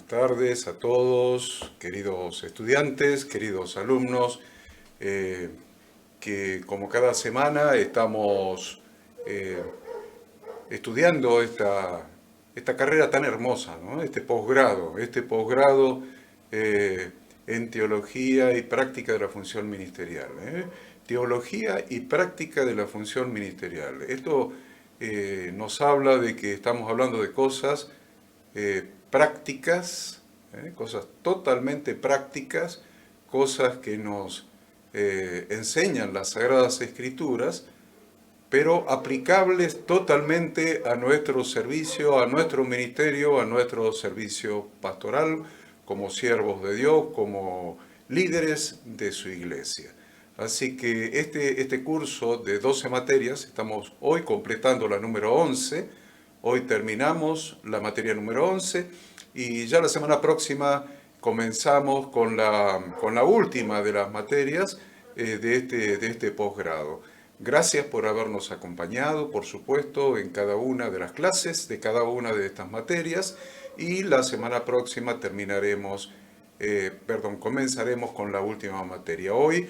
Buenas tardes a todos, queridos estudiantes, queridos alumnos, que como cada semana estamos estudiando esta carrera tan hermosa, ¿no? Este posgrado en Teología y Práctica de la Función Ministerial. Teología y Práctica de la Función Ministerial. Esto nos habla de que estamos hablando de cosas prácticas, cosas totalmente prácticas, cosas que nos enseñan las Sagradas Escrituras, pero aplicables totalmente a nuestro servicio, a nuestro ministerio, a nuestro servicio pastoral, como siervos de Dios, como líderes de su iglesia. Así que este curso de 12 materias, estamos hoy completando la número 11, hoy terminamos la materia número 11 y ya la semana próxima comenzamos con la última de las materias de este posgrado. Gracias por habernos acompañado, por supuesto, en cada una de las clases de cada una de estas materias y la semana próxima comenzaremos con la última materia. Hoy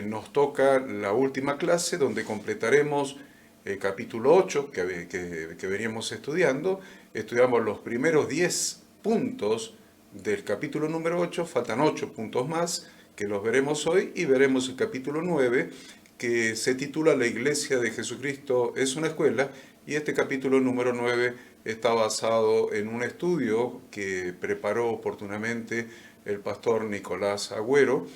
nos toca la última clase donde completaremos el capítulo 8 que veníamos estudiando. Estudiamos los primeros 10 puntos del capítulo número 8, faltan 8 puntos más que los veremos hoy y veremos el capítulo 9 que se titula La Iglesia de Jesucristo es una escuela, y este capítulo número 9 está basado en un estudio que preparó oportunamente el pastor Nicolás Agüero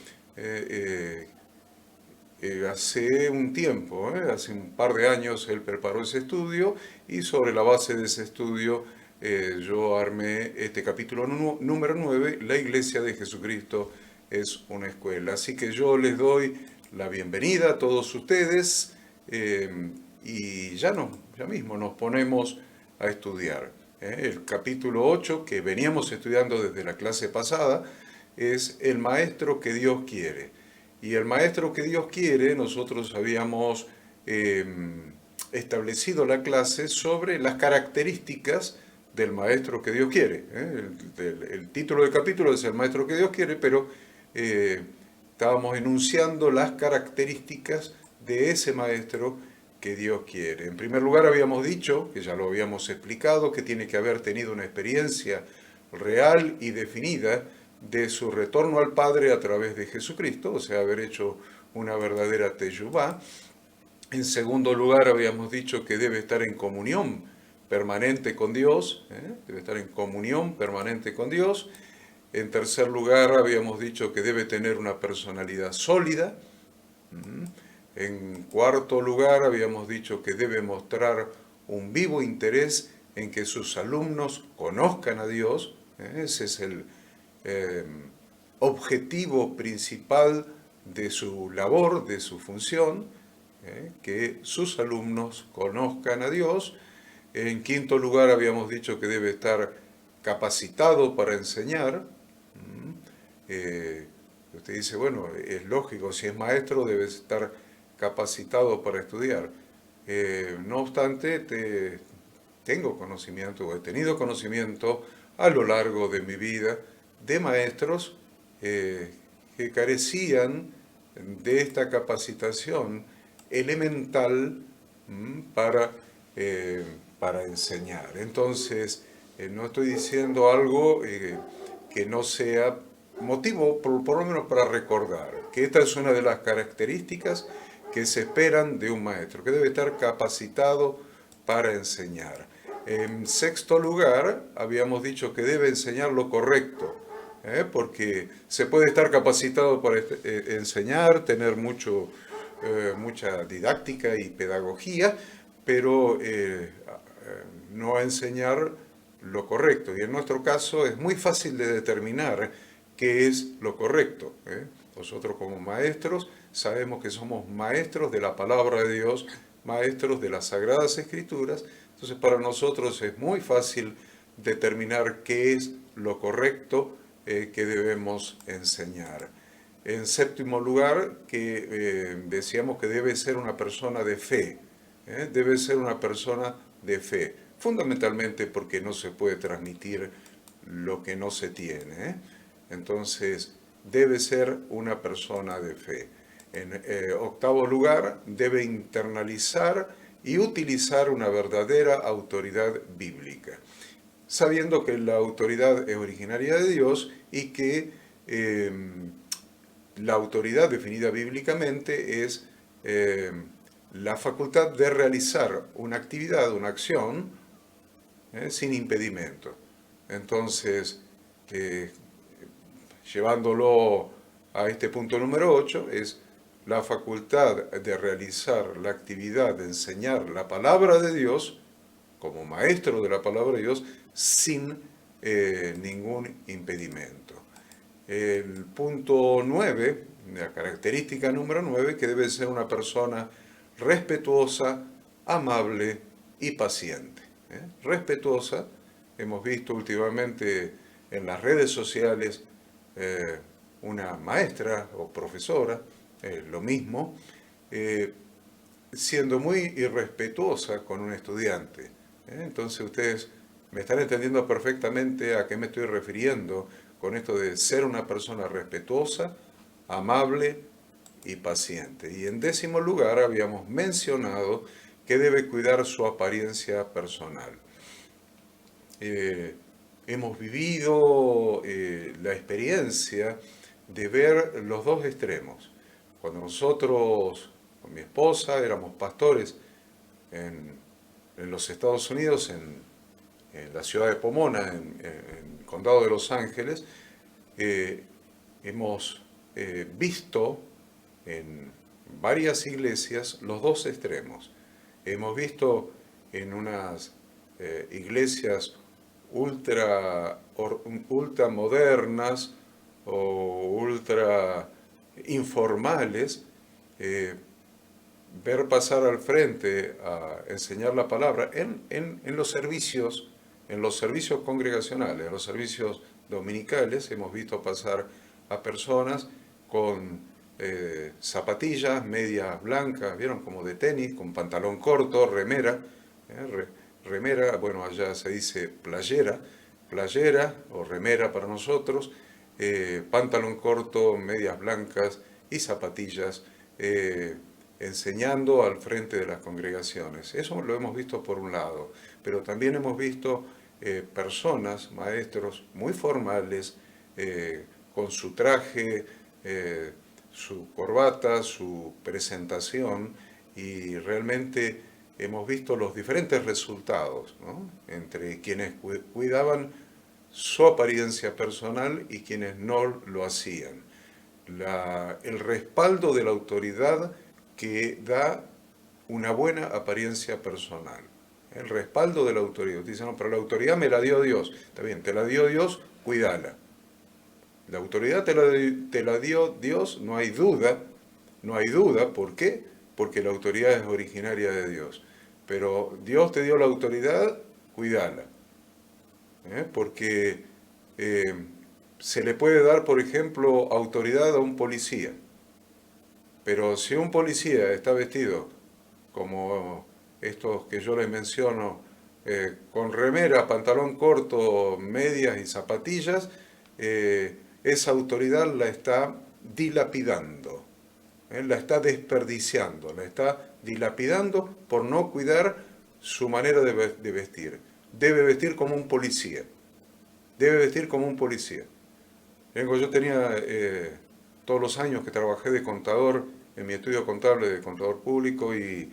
hace un tiempo, hace un par de años él preparó ese estudio y sobre la base de ese estudio yo armé este capítulo número 9, La Iglesia de Jesucristo es una escuela. Así que yo les doy la bienvenida a todos ustedes y ya mismo nos ponemos a estudiar. El capítulo 8 que veníamos estudiando desde la clase pasada es el maestro que Dios quiere. Y el maestro que Dios quiere, nosotros habíamos establecido la clase sobre las características del maestro que Dios quiere. El título del capítulo es el maestro que Dios quiere, pero estábamos enunciando las características de ese maestro que Dios quiere. En primer lugar habíamos dicho, que ya lo habíamos explicado, que tiene que haber tenido una experiencia real y definida de su retorno al Padre a través de Jesucristo, o sea, haber hecho una verdadera teshuvá. En segundo lugar habíamos dicho que debe estar en comunión permanente con Dios, debe estar en comunión permanente con Dios. En tercer lugar, habíamos dicho que debe tener una personalidad sólida. En cuarto lugar, habíamos dicho que debe mostrar un vivo interés en que sus alumnos conozcan a Dios. Ese es el objetivo principal de su labor, de su función, que sus alumnos conozcan a Dios. En quinto lugar, habíamos dicho que debe estar capacitado para enseñar. Usted dice, bueno, es lógico, si es maestro debe estar capacitado para estudiar. No obstante, tengo conocimiento, o he tenido conocimiento a lo largo de mi vida de maestros que carecían de esta capacitación elemental para enseñar. Entonces, no estoy diciendo algo que no sea motivo, por lo menos para recordar, que esta es una de las características que se esperan de un maestro, que debe estar capacitado para enseñar. En sexto lugar, habíamos dicho que debe enseñar lo correcto, porque se puede estar capacitado para enseñar, tener mucha didáctica y pedagogía, pero no enseñar lo correcto. Y en nuestro caso es muy fácil de determinar qué es lo correcto. Nosotros como maestros sabemos que somos maestros de la palabra de Dios, maestros de las Sagradas Escrituras. Entonces para nosotros es muy fácil determinar qué es lo correcto que debemos enseñar. En séptimo lugar, que decíamos que debe ser una persona de fe. Debe ser una persona de fe, fundamentalmente porque no se puede transmitir lo que no se tiene, ¿eh? Entonces, debe ser una persona de fe. En octavo lugar, debe internalizar y utilizar una verdadera autoridad bíblica, sabiendo que la autoridad es originaria de Dios y que la autoridad definida bíblicamente es la facultad de realizar una actividad, una acción, sin impedimento. Entonces, llevándolo a este punto número 8, es la facultad de realizar la actividad de enseñar la palabra de Dios como maestro de la palabra de Dios sin ningún impedimento. El punto 9, la característica número 9, que debe ser una persona respetuosa, amable y paciente. Respetuosa, hemos visto últimamente en las redes sociales una maestra o profesora, lo mismo, siendo muy irrespetuosa con un estudiante. Entonces ustedes me están entendiendo perfectamente a qué me estoy refiriendo con esto de ser una persona respetuosa, amable y paciente. Y en décimo lugar habíamos mencionado que debe cuidar su apariencia personal. Hemos vivido la experiencia de ver los dos extremos. Cuando nosotros, con mi esposa, éramos pastores en los Estados Unidos, en la ciudad de Pomona, en el condado de Los Ángeles, hemos visto en varias iglesias los dos extremos. Hemos visto en unas iglesias ultra modernas o ultra informales, ver pasar al frente a enseñar la palabra en los servicios congregacionales, en los servicios dominicales. Hemos visto pasar a personas con zapatillas, medias blancas, ¿vieron? Como de tenis, con pantalón corto, remera, remera, bueno, allá se dice playera o remera para nosotros, pantalón corto, medias blancas y zapatillas, enseñando al frente de las congregaciones. Eso lo hemos visto por un lado, pero también hemos visto personas, maestros muy formales, con su traje, su corbata, su presentación, y realmente hemos visto los diferentes resultados, ¿no? Entre quienes cuidaban su apariencia personal y quienes no lo hacían. El respaldo de la autoridad que da una buena apariencia personal. El respaldo de la autoridad. Usted dice, no, pero la autoridad me la dio Dios. Está bien, te la dio Dios, cuídala. La autoridad te la dio Dios, no hay duda, no hay duda. ¿Por qué? Porque la autoridad es originaria de Dios. Pero Dios te dio la autoridad, cuídala. Porque se le puede dar, por ejemplo, autoridad a un policía. Pero si un policía está vestido como estos que yo les menciono, con remera, pantalón corto, medias y zapatillas, esa autoridad la está dilapidando, la está desperdiciando, la está dilapidando por no cuidar su manera de vestir. Debe vestir como un policía, debe vestir como un policía. Yo tenía todos los años que trabajé de contador en mi estudio contable de contador público y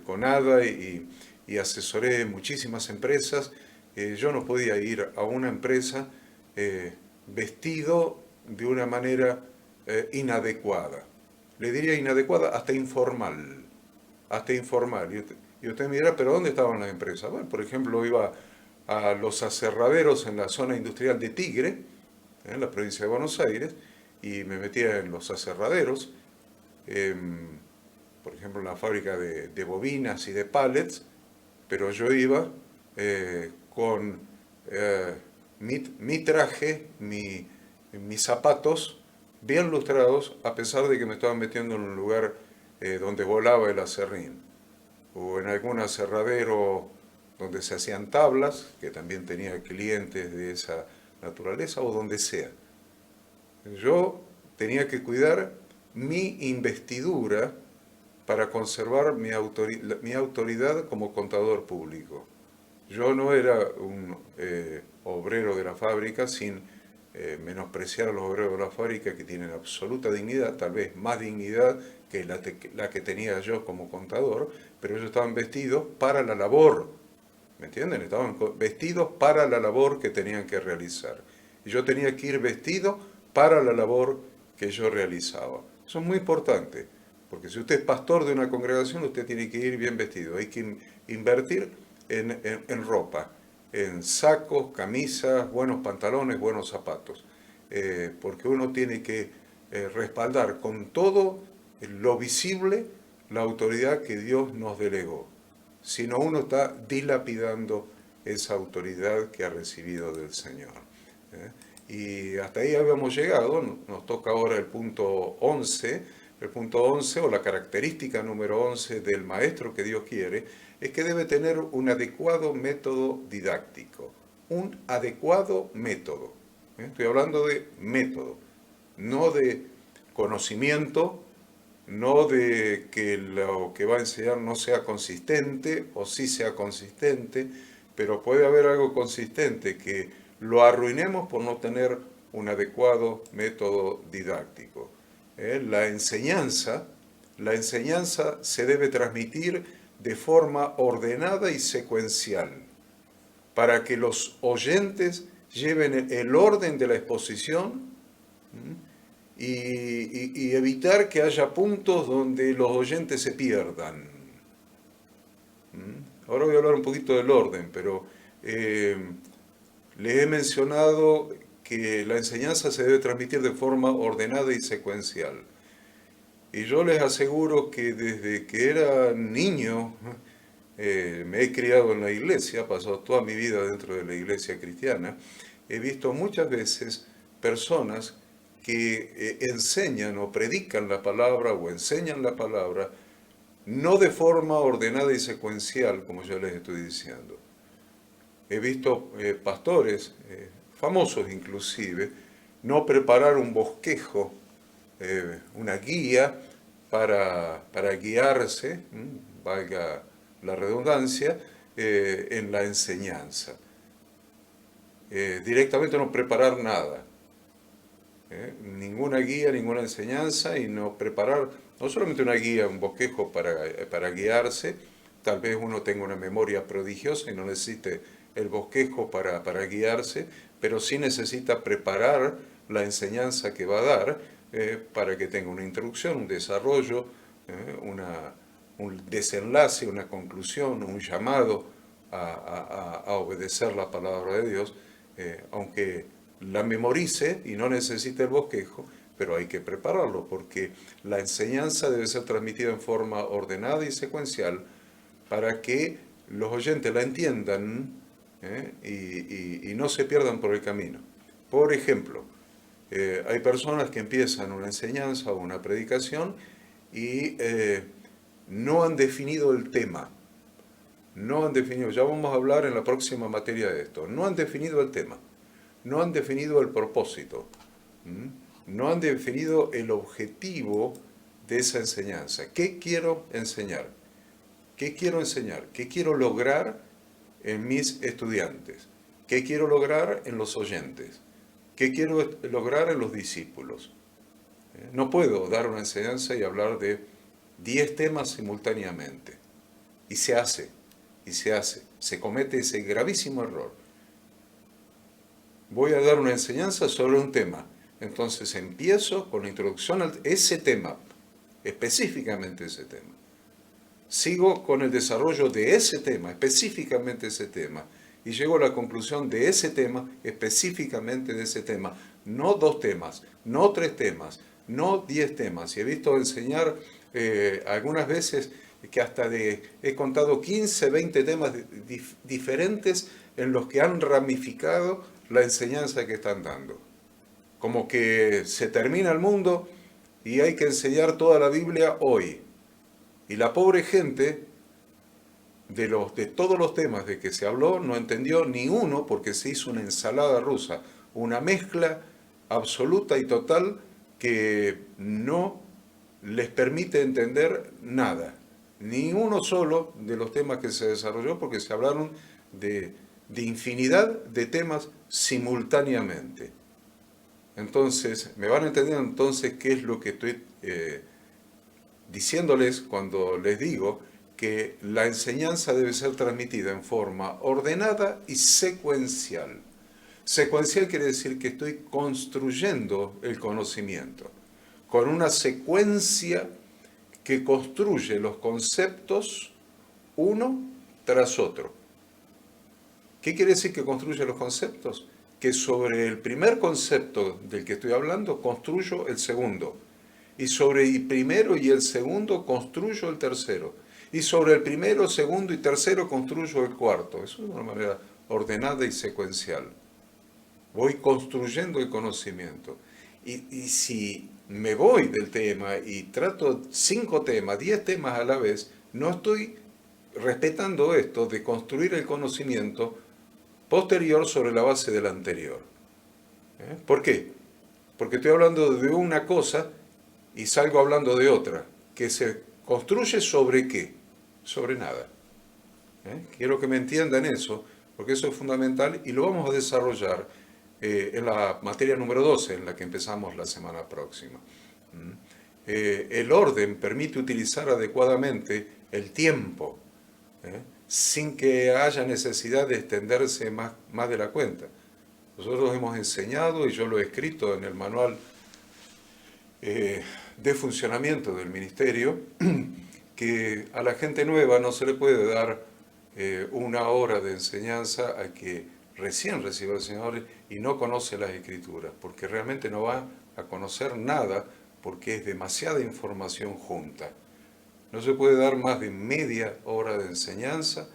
con ADA y asesoré muchísimas empresas. Yo no podía ir a una empresa vestido de una manera inadecuada. Le diría inadecuada, hasta informal. Hasta informal. Y usted me dirá, ¿pero dónde estaban las empresas? Bueno, por ejemplo, iba a los aserraderos en la zona industrial de Tigre, en la provincia de Buenos Aires, y me metía en los aserraderos, por ejemplo, en la fábrica de bobinas y de pallets, pero yo iba con mi traje, mis zapatos bien lustrados, a pesar de que me estaban metiendo en un lugar donde volaba el aserrín, o en algún aserradero donde se hacían tablas, que también tenía clientes de esa naturaleza o donde sea. Yo tenía que cuidar mi investidura para conservar mi autoridad como contador público. Yo no era un obrero de la fábrica, sin menospreciar a los obreros de la fábrica que tienen absoluta dignidad, tal vez más dignidad que la que tenía yo como contador, pero ellos estaban vestidos para la labor, ¿me entienden? Estaban vestidos para la labor que tenían que realizar. Y yo tenía que ir vestido para la labor que yo realizaba. Eso es muy importante, porque si usted es pastor de una congregación, usted tiene que ir bien vestido. Hay que invertir en ropa, en sacos, camisas, buenos pantalones, buenos zapatos, porque uno tiene que respaldar con todo lo visible la autoridad que Dios nos delegó. Si no, uno está dilapidando esa autoridad que ha recibido del Señor. Y hasta ahí habíamos llegado, nos toca ahora el punto 11. El punto 11 o la característica número 11 del maestro que Dios quiere es que debe tener un adecuado método didáctico. Un adecuado método. Estoy hablando de método, no de conocimiento, no de que lo que va a enseñar no sea consistente o sí sea consistente, pero puede haber algo consistente que lo arruinemos por no tener un adecuado método didáctico. La enseñanza se debe transmitir de forma ordenada y secuencial, para que los oyentes lleven el orden de la exposición y evitar que haya puntos donde los oyentes se pierdan. Ahora voy a hablar un poquito del orden, pero les he mencionado que la enseñanza se debe transmitir de forma ordenada y secuencial. Y yo les aseguro que desde que era niño me he criado en la iglesia, he pasado toda mi vida dentro de la iglesia cristiana, he visto muchas veces personas que enseñan o predican la palabra o enseñan la palabra no de forma ordenada y secuencial, como yo les estoy diciendo. He visto pastores, famosos inclusive, no preparar un bosquejo, una guía para guiarse, valga la redundancia, en la enseñanza. Directamente no preparar nada. Ninguna guía, ninguna enseñanza y no preparar, no solamente una guía, un bosquejo para guiarse, tal vez uno tenga una memoria prodigiosa y no necesite el bosquejo para guiarse, pero sí necesita preparar la enseñanza que va a dar para que tenga una introducción, un desarrollo, un desenlace, una conclusión, un llamado a obedecer la palabra de Dios, aunque la memorice y no necesite el bosquejo, pero hay que prepararlo porque la enseñanza debe ser transmitida en forma ordenada y secuencial para que los oyentes la entiendan y no se pierdan por el camino. Por ejemplo, hay personas que empiezan una enseñanza o una predicación y no han definido el tema. No han definido, ya vamos a hablar en la próxima materia de esto, no han definido el tema. No han definido el propósito, no han definido el objetivo de esa enseñanza. ¿Qué quiero enseñar? ¿Qué quiero enseñar? ¿Qué quiero lograr en mis estudiantes? ¿Qué quiero lograr en los oyentes? ¿Qué quiero lograr en los discípulos? No puedo dar una enseñanza y hablar de 10 temas simultáneamente. Y se hace, se comete ese gravísimo error. Voy a dar una enseñanza sobre un tema. Entonces empiezo con la introducción a ese tema, específicamente ese tema. Sigo con el desarrollo de ese tema, específicamente ese tema. Y llego a la conclusión de ese tema, específicamente de ese tema. No 2 temas, no 3 temas, no 10 temas. Y he visto enseñar algunas veces que hasta he contado 15, 20 temas diferentes en los que han ramificado la enseñanza que están dando. Como que se termina el mundo y hay que enseñar toda la Biblia hoy. Y la pobre gente, de todos los temas de que se habló, no entendió ni uno porque se hizo una ensalada rusa, una mezcla absoluta y total que no les permite entender nada, ni uno solo de los temas que se desarrolló, porque se hablaron de infinidad de temas simultáneamente. Entonces, me van a entender entonces qué es lo que estoy diciéndoles cuando les digo que la enseñanza debe ser transmitida en forma ordenada y secuencial. Secuencial quiere decir que estoy construyendo el conocimiento con una secuencia que construye los conceptos uno tras otro. ¿Qué quiere decir que construye los conceptos? Que sobre el primer concepto del que estoy hablando construyo el segundo. Y sobre el primero y el segundo construyo el tercero. Y sobre el primero, segundo y tercero construyo el cuarto. Eso es de una manera ordenada y secuencial. Voy construyendo el conocimiento. Y si me voy del tema y trato 5 temas, 10 temas a la vez, no estoy respetando esto de construir el conocimiento posterior sobre la base del anterior. ¿Por qué? Porque estoy hablando de una cosa y salgo hablando de otra, que se construye sobre qué, sobre nada. Quiero que me entiendan eso, porque eso es fundamental y lo vamos a desarrollar en la materia número 12, en la que empezamos la semana próxima. El orden permite utilizar adecuadamente el tiempo, sin que haya necesidad de extenderse más de la cuenta. Nosotros hemos enseñado, y yo lo he escrito en el manual de funcionamiento del ministerio, que a la gente nueva no se le puede dar una hora de enseñanza a que recién recibe al Señor y no conoce las Escrituras, porque realmente no va a conocer nada, porque es demasiada información junta. No se puede dar más de media hora de enseñanza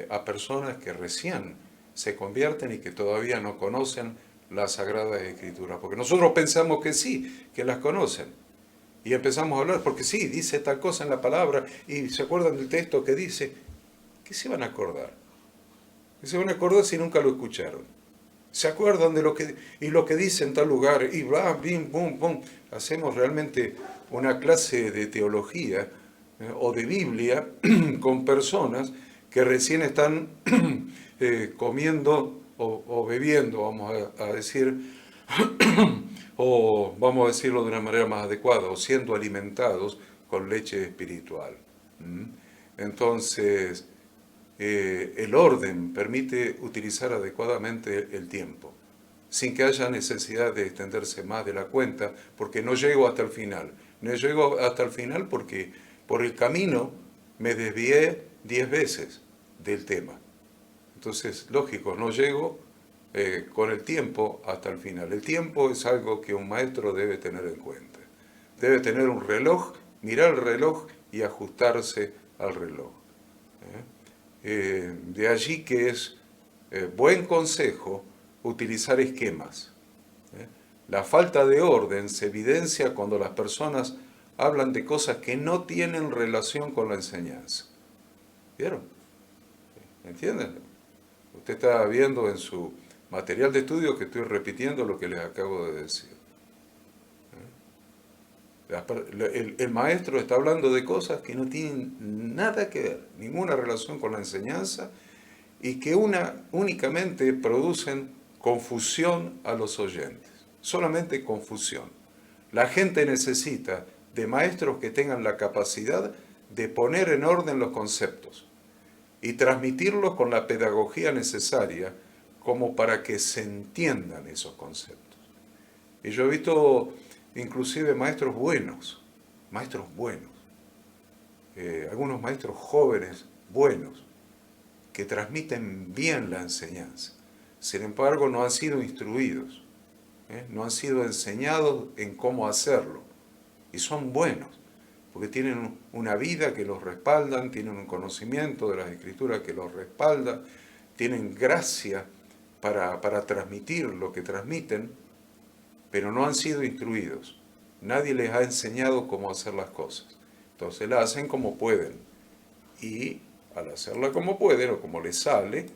a personas que recién se convierten y que todavía no conocen las Sagradas Escrituras, porque nosotros pensamos que sí, que las conocen. Y empezamos a hablar, porque sí, dice tal cosa en la palabra, y se acuerdan del texto que dice, ¿qué se van a acordar? ¿Qué se van a acordar si nunca lo escucharon? ¿Se acuerdan de lo que dice en tal lugar? Y bla, bim, bum, bum. Hacemos realmente una clase de teología o de Biblia con personas que recién están comiendo o bebiendo, vamos a decir, o vamos a decirlo de una manera más adecuada, o siendo alimentados con leche espiritual. Entonces, el orden permite utilizar adecuadamente el tiempo, sin que haya necesidad de extenderse más de la cuenta, porque no llego hasta el final. No llego hasta el final porque por el camino me desvié 10 veces del tema. Entonces, lógico, no llego con el tiempo hasta el final. El tiempo es algo que un maestro debe tener en cuenta. Debe tener un reloj, mirar el reloj y ajustarse al reloj. De allí que es buen consejo utilizar esquemas. La falta de orden se evidencia cuando las personas hablan de cosas que no tienen relación con la enseñanza. ¿Vieron? ¿Entienden? Usted está viendo en su material de estudio que estoy repitiendo lo que les acabo de decir. El maestro está hablando de cosas que no tienen nada que ver, ninguna relación con la enseñanza y que únicamente producen confusión a los oyentes, solamente confusión. La gente necesita de maestros que tengan la capacidad de poner en orden los conceptos y transmitirlos con la pedagogía necesaria como para que se entiendan esos conceptos. Y yo he visto inclusive maestros buenos, algunos maestros jóvenes buenos, que transmiten bien la enseñanza. Sin embargo, no han sido instruidos, no han sido enseñados en cómo hacerlo. Y son buenos, porque tienen una vida que los respaldan, tienen un conocimiento de las Escrituras que los respalda, tienen gracia para transmitir lo que transmiten, pero no han sido instruidos. Nadie les ha enseñado cómo hacer las cosas. Entonces la hacen como pueden. Y al hacerla como pueden o como les sale,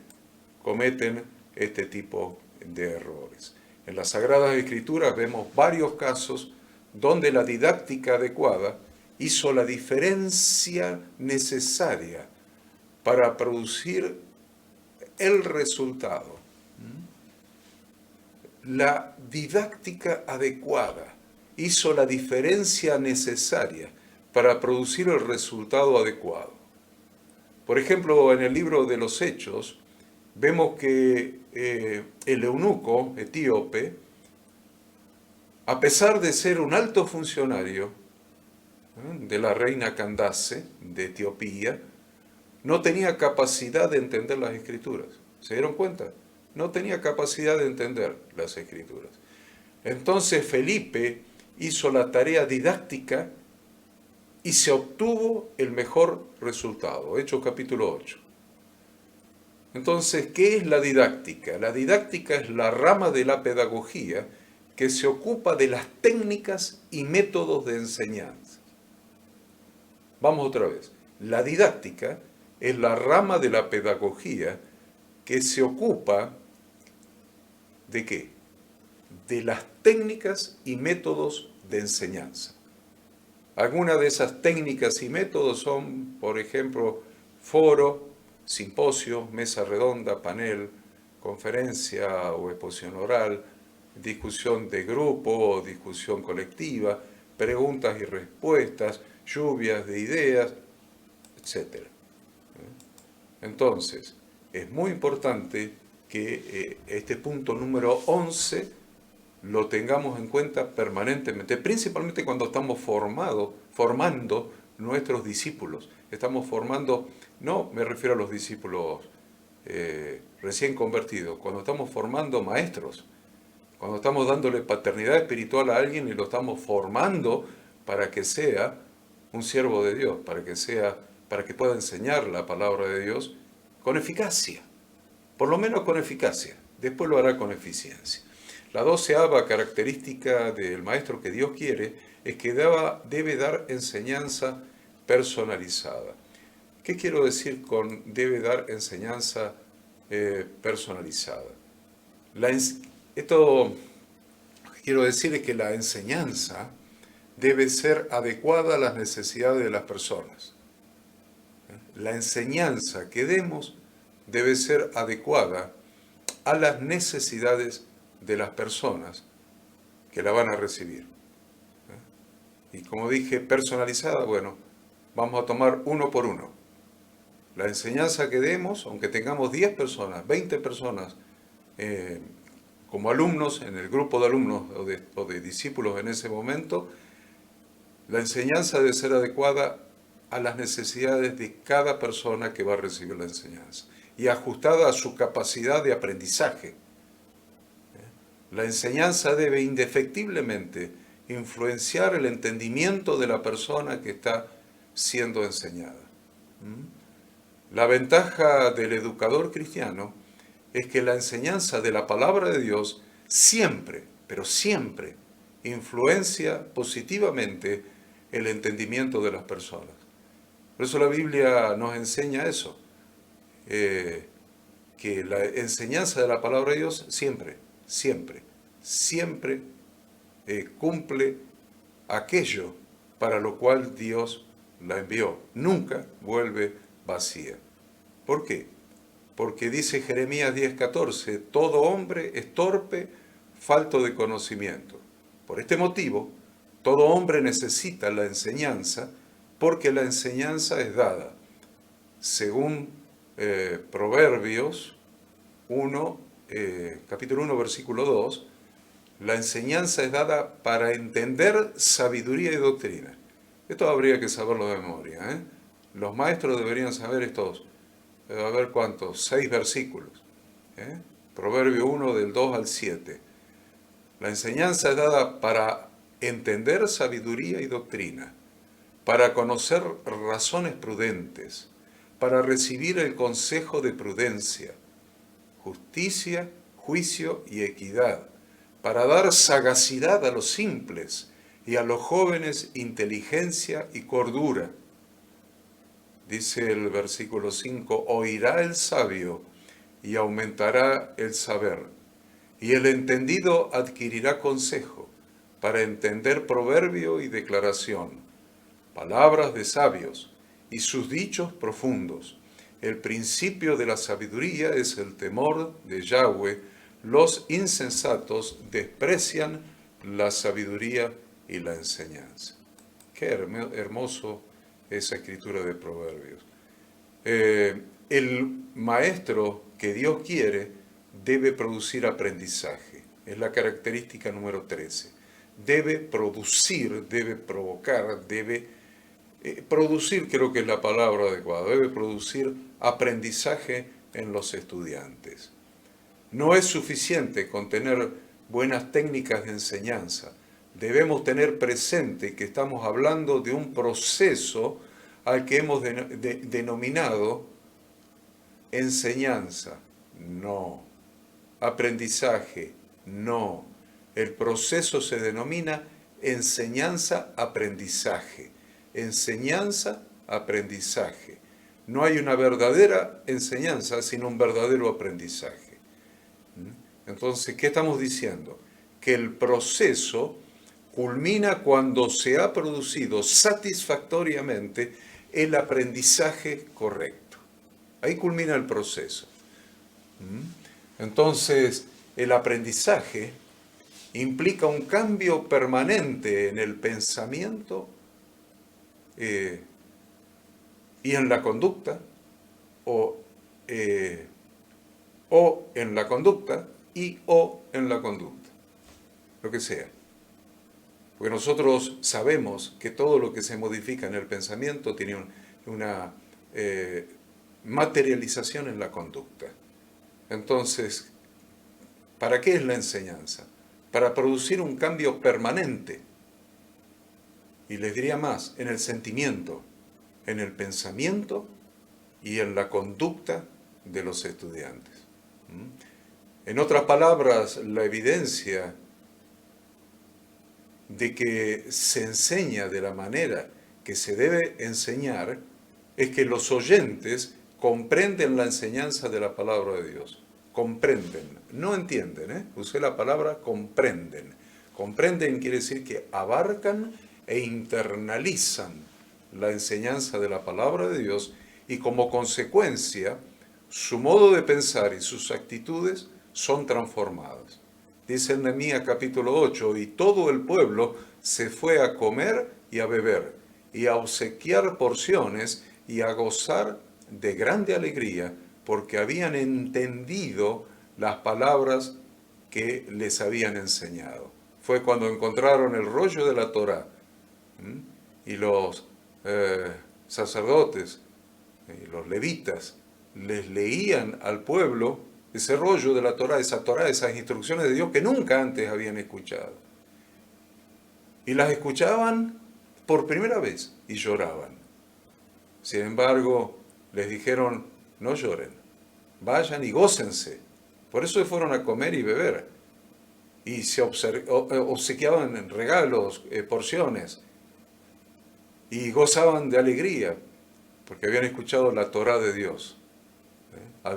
cometen este tipo de errores. En las Sagradas Escrituras vemos varios casos donde la didáctica adecuada hizo la diferencia necesaria para producir el resultado. La didáctica adecuada hizo la diferencia necesaria para producir el resultado adecuado. Por ejemplo, en el libro de los Hechos, vemos que el eunuco etíope, a pesar de ser un alto funcionario de la reina Candace de Etiopía, no tenía capacidad de entender las Escrituras. ¿Se dieron cuenta? No tenía capacidad de entender las Escrituras. Entonces Felipe hizo la tarea didáctica y se obtuvo el mejor resultado. Hechos capítulo 8. Entonces, ¿qué es la didáctica? La didáctica es la rama de la pedagogía que se ocupa de las técnicas y métodos de enseñanza. Vamos otra vez. La didáctica es la rama de la pedagogía que se ocupa ¿de qué? De las técnicas y métodos de enseñanza. Algunas de esas técnicas y métodos son, por ejemplo, foro, simposio, mesa redonda, panel, conferencia o exposición oral, discusión de grupo o discusión colectiva, preguntas y respuestas, lluvias de ideas, etc. Entonces, es muy importante que este punto número 11 lo tengamos en cuenta permanentemente, principalmente cuando estamos formando nuestros discípulos. Estamos formando, no me refiero a los discípulos recién convertidos, cuando estamos formando maestros, cuando estamos dándole paternidad espiritual a alguien y lo estamos formando para que sea un siervo de Dios, para que pueda enseñar la palabra de Dios con eficacia, por lo menos con eficacia, después lo hará con eficiencia. La 12ª característica del maestro que Dios quiere es que debe dar enseñanza personalizada. ¿Qué quiero decir con debe dar enseñanza personalizada? Esto quiero decir es que la enseñanza debe ser adecuada a las necesidades de las personas. La enseñanza que demos debe ser adecuada a las necesidades de las personas que la van a recibir. Y como dije, personalizada, bueno, vamos a tomar uno por uno. La enseñanza que demos, aunque tengamos 10 personas, 20 personas como alumnos, en el grupo de alumnos o de discípulos en ese momento, la enseñanza debe ser adecuada a las necesidades de cada persona que va a recibir la enseñanza y ajustada a su capacidad de aprendizaje. La enseñanza debe indefectiblemente influenciar el entendimiento de la persona que está siendo enseñada. La ventaja del educador cristiano es que la enseñanza de la palabra de Dios siempre, pero siempre, influencia positivamente el entendimiento de las personas. Por eso la Biblia nos enseña eso, que la enseñanza de la palabra de Dios siempre cumple aquello para lo cual Dios la envió. Nunca vuelve vacía. ¿Por qué? Porque dice Jeremías 10:14, todo hombre es torpe, falto de conocimiento. Por este motivo, todo hombre necesita la enseñanza, porque la enseñanza es dada. Según Proverbios 1, capítulo 1, versículo 2, la enseñanza es dada para entender sabiduría y doctrina. Esto habría que saberlo de memoria. Los maestros deberían saber estos, a ver cuántos, 6 versículos. Proverbio 1 del 2 al 7. La enseñanza es dada para entender sabiduría y doctrina, para conocer razones prudentes, para recibir el consejo de prudencia, justicia, juicio y equidad, para dar sagacidad a los simples y a los jóvenes inteligencia y cordura. Dice el versículo 5, oirá el sabio y aumentará el saber, Y el entendido adquirirá consejo para entender proverbio y declaración, palabras de sabios y sus dichos profundos. El principio de la sabiduría es el temor de Yahweh. Los insensatos desprecian la sabiduría y la enseñanza. Qué hermoso esa escritura de Proverbios. El maestro que Dios quiere debe producir aprendizaje. Es la característica número 13. Debe producir, debe provocar, debe producir, creo que es la palabra adecuada, debe producir aprendizaje en los estudiantes. No es suficiente con tener buenas técnicas de enseñanza. Debemos tener presente que estamos hablando de un proceso al que hemos denominado enseñanza. No. Aprendizaje. No. El proceso se denomina enseñanza-aprendizaje. Enseñanza-aprendizaje. No hay una verdadera enseñanza, sino un verdadero aprendizaje. Entonces, ¿qué estamos diciendo? Que el proceso culmina cuando se ha producido satisfactoriamente el aprendizaje correcto. Ahí culmina el proceso. Entonces, el aprendizaje implica un cambio permanente en el pensamiento y en la conducta, o en la conducta o en la conducta, lo que sea. Porque nosotros sabemos que todo lo que se modifica en el pensamiento tiene una materialización en la conducta. Entonces, ¿para qué es la enseñanza? Para producir un cambio permanente. Y les diría más, en el sentimiento, en el pensamiento y en la conducta de los estudiantes. En otras palabras, la evidencia de que se enseña de la manera que se debe enseñar es que los oyentes comprenden la enseñanza de la palabra de Dios. Comprenden, no entienden, usé la palabra comprenden. Comprenden quiere decir que abarcan e internalizan la enseñanza de la palabra de Dios y como consecuencia su modo de pensar y sus actitudes son transformadas. Dice en Nehemías capítulo 8, y todo el pueblo se fue a comer y a beber, y a obsequiar porciones y a gozar de grande alegría, porque habían entendido las palabras que les habían enseñado. Fue cuando encontraron el rollo de la Torá, y los sacerdotes y los levitas les leían al pueblo ese rollo de la Torá, esas instrucciones de Dios que nunca antes habían escuchado. Y las escuchaban por primera vez y lloraban. Sin embargo, les dijeron, no lloren, vayan y gócense. Por eso fueron a comer y beber. Y se obsequiaban en regalos, porciones. Y gozaban de alegría, porque habían escuchado la Torá de Dios.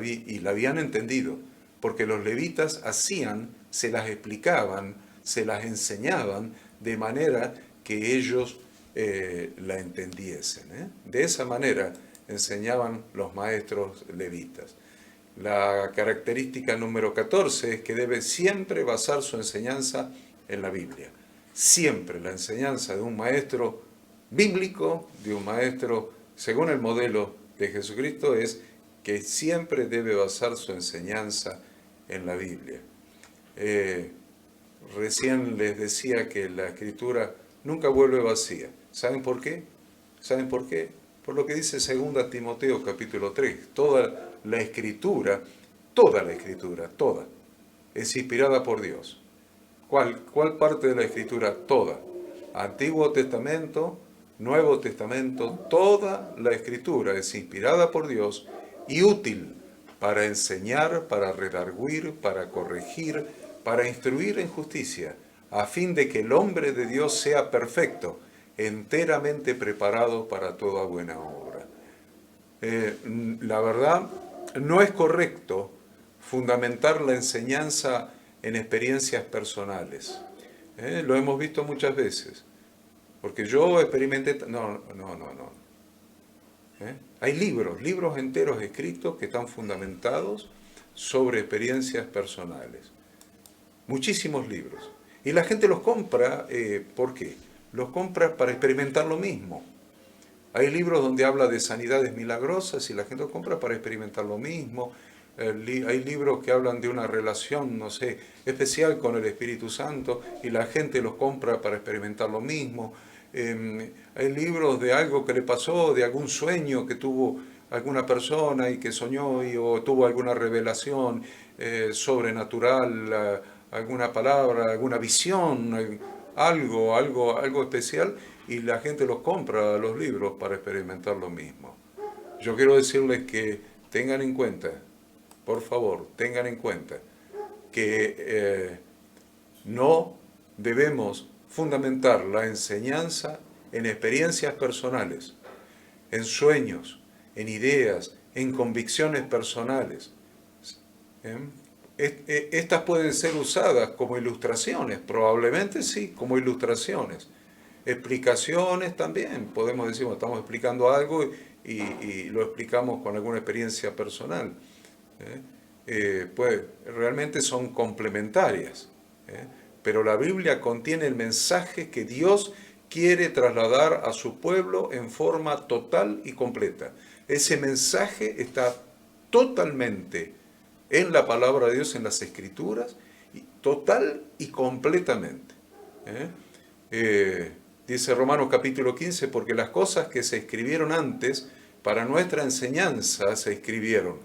Y la habían entendido, porque los levitas se las explicaban, se las enseñaban de manera que ellos la entendiesen. De esa manera enseñaban los maestros levitas. La característica número 14 es que debe siempre basar su enseñanza en la Biblia. Siempre la enseñanza de un maestro bíblico, de un maestro según el modelo de Jesucristo, es que siempre debe basar su enseñanza en la Biblia. Recién les decía que la Escritura nunca vuelve vacía. ¿Saben por qué? ¿Saben por qué? Por lo que dice 2 Timoteo capítulo 3. Toda la Escritura, es inspirada por Dios. ¿Cuál parte de la Escritura? Toda. Antiguo Testamento, Nuevo Testamento, toda la Escritura es inspirada por Dios y útil para enseñar, para redarguir, para corregir, para instruir en justicia, a fin de que el hombre de Dios sea perfecto, enteramente preparado para toda buena obra. La verdad, no es correcto fundamentar la enseñanza en experiencias personales. Lo hemos visto muchas veces. Porque yo experimenté... No. Hay libros enteros escritos que están fundamentados sobre experiencias personales. Muchísimos libros. Y la gente los compra, ¿por qué? Los compra para experimentar lo mismo. Hay libros donde habla de sanidades milagrosas y la gente los compra para experimentar lo mismo. Hay libros que hablan de una relación, no sé, especial con el Espíritu Santo y la gente los compra para experimentar lo mismo. Hay libros de algo que le pasó, de algún sueño que tuvo alguna persona y que soñó o tuvo alguna revelación sobrenatural, alguna palabra, alguna visión, algo especial, y la gente los compra los libros para experimentar lo mismo. Yo quiero decirles que tengan en cuenta, por favor, tengan en cuenta que no debemos fundamentar la enseñanza en experiencias personales, en sueños, en ideas, en convicciones personales. Estas pueden ser usadas como ilustraciones, probablemente sí, como ilustraciones. Explicaciones también, podemos decir, estamos explicando algo y lo explicamos con alguna experiencia personal. Pues realmente son complementarias. Pero la Biblia contiene el mensaje que Dios quiere trasladar a su pueblo en forma total y completa. Ese mensaje está totalmente en la palabra de Dios, en las Escrituras, total y completamente. Dice Romanos capítulo 15, porque las cosas que se escribieron antes, para nuestra enseñanza se escribieron.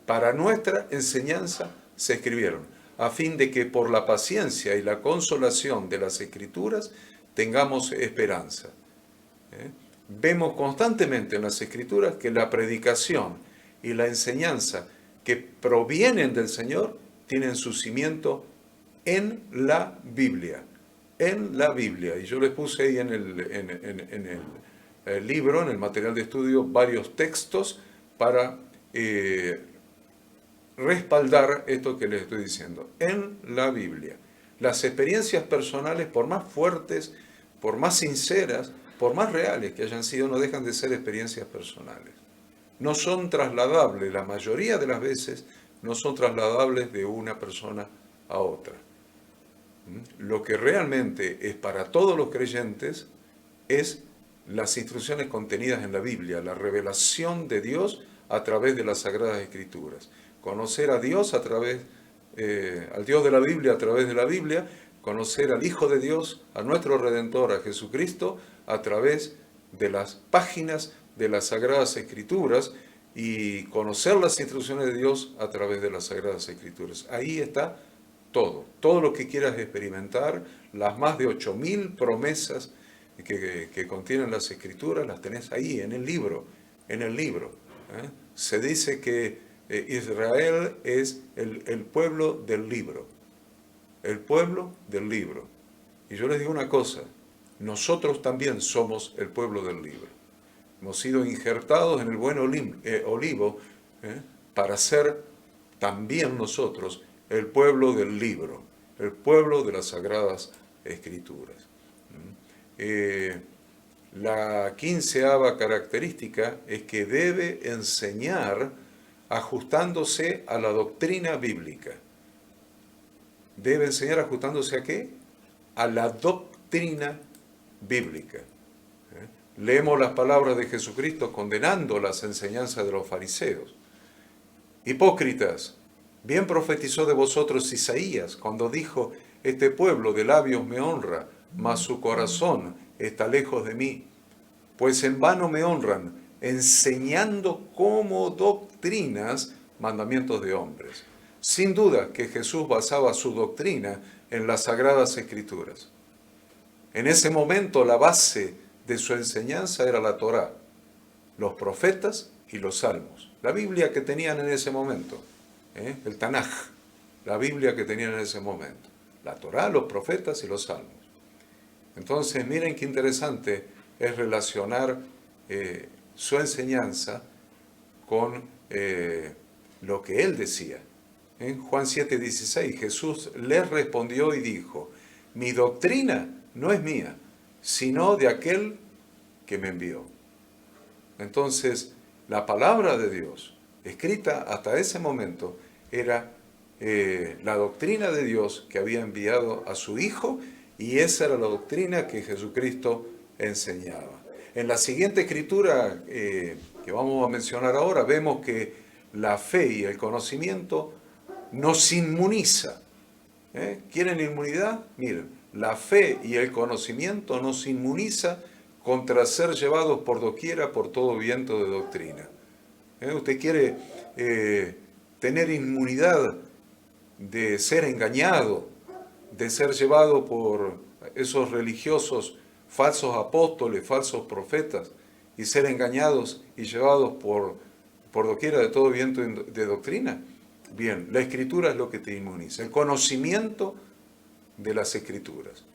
Para nuestra enseñanza se escribieron, a fin de que por la paciencia y la consolación de las Escrituras tengamos esperanza. Vemos constantemente en las Escrituras que la predicación y la enseñanza que provienen del Señor tienen su cimiento en la Biblia. En la Biblia. Y yo les puse ahí en el libro, en el material de estudio, varios textos para respaldar esto que les estoy diciendo. En la Biblia. Las experiencias personales, por más fuertes, por más sinceras, por más reales que hayan sido, no dejan de ser experiencias personales. No son trasladables, la mayoría de las veces no son trasladables de una persona a otra. Lo que realmente es para todos los creyentes es las instrucciones contenidas en la Biblia, la revelación de Dios a través de las Sagradas Escrituras. Conocer a Dios a través, al Dios de la Biblia a través de la Biblia, conocer al Hijo de Dios, a nuestro Redentor, a Jesucristo, a través de las páginas de las Sagradas Escrituras y conocer las instrucciones de Dios a través de las Sagradas Escrituras. Ahí está todo lo que quieras experimentar, las más de 8.000 promesas que contienen las Escrituras, las tenés ahí, en el libro. Se dice que Israel es el pueblo del libro. El pueblo del libro. Y yo les digo una cosa, nosotros también somos el pueblo del libro. Hemos sido injertados en el buen olivo para ser también nosotros el pueblo del libro, el pueblo de las Sagradas Escrituras. La 15ª característica es que debe enseñar ajustándose a la doctrina bíblica. ¿Debe enseñar ajustándose a qué? A la doctrina bíblica. Leemos las palabras de Jesucristo condenando las enseñanzas de los fariseos. Hipócritas, bien profetizó de vosotros Isaías cuando dijo, este pueblo de labios me honra, mas su corazón está lejos de mí. Pues en vano me honran, enseñando como doctrinas mandamientos de hombres. Sin duda que Jesús basaba su doctrina en las Sagradas Escrituras. En ese momento la base de su enseñanza era la Torá, los profetas y los salmos. La Biblia que tenían en ese momento, el Tanaj, la Biblia que tenían en ese momento. La Torá, los profetas y los salmos. Entonces, miren qué interesante es relacionar su enseñanza con lo que él decía. En Juan 7:16, Jesús les respondió y dijo, mi doctrina no es mía, sino de aquel que me envió. Entonces, la palabra de Dios, escrita hasta ese momento, era la doctrina de Dios que había enviado a su Hijo, y esa era la doctrina que Jesucristo enseñaba. En la siguiente escritura que vamos a mencionar ahora, vemos que la fe y el conocimiento nos inmuniza. ¿Quieren inmunidad? Miren, la fe y el conocimiento nos inmuniza contra ser llevados por doquiera por todo viento de doctrina. ¿Usted quiere tener inmunidad de ser engañado, de ser llevado por esos religiosos, falsos apóstoles, falsos profetas, y ser engañados y llevados por doquiera de todo viento de doctrina? Bien, la escritura es lo que te inmuniza, el conocimiento de las escrituras.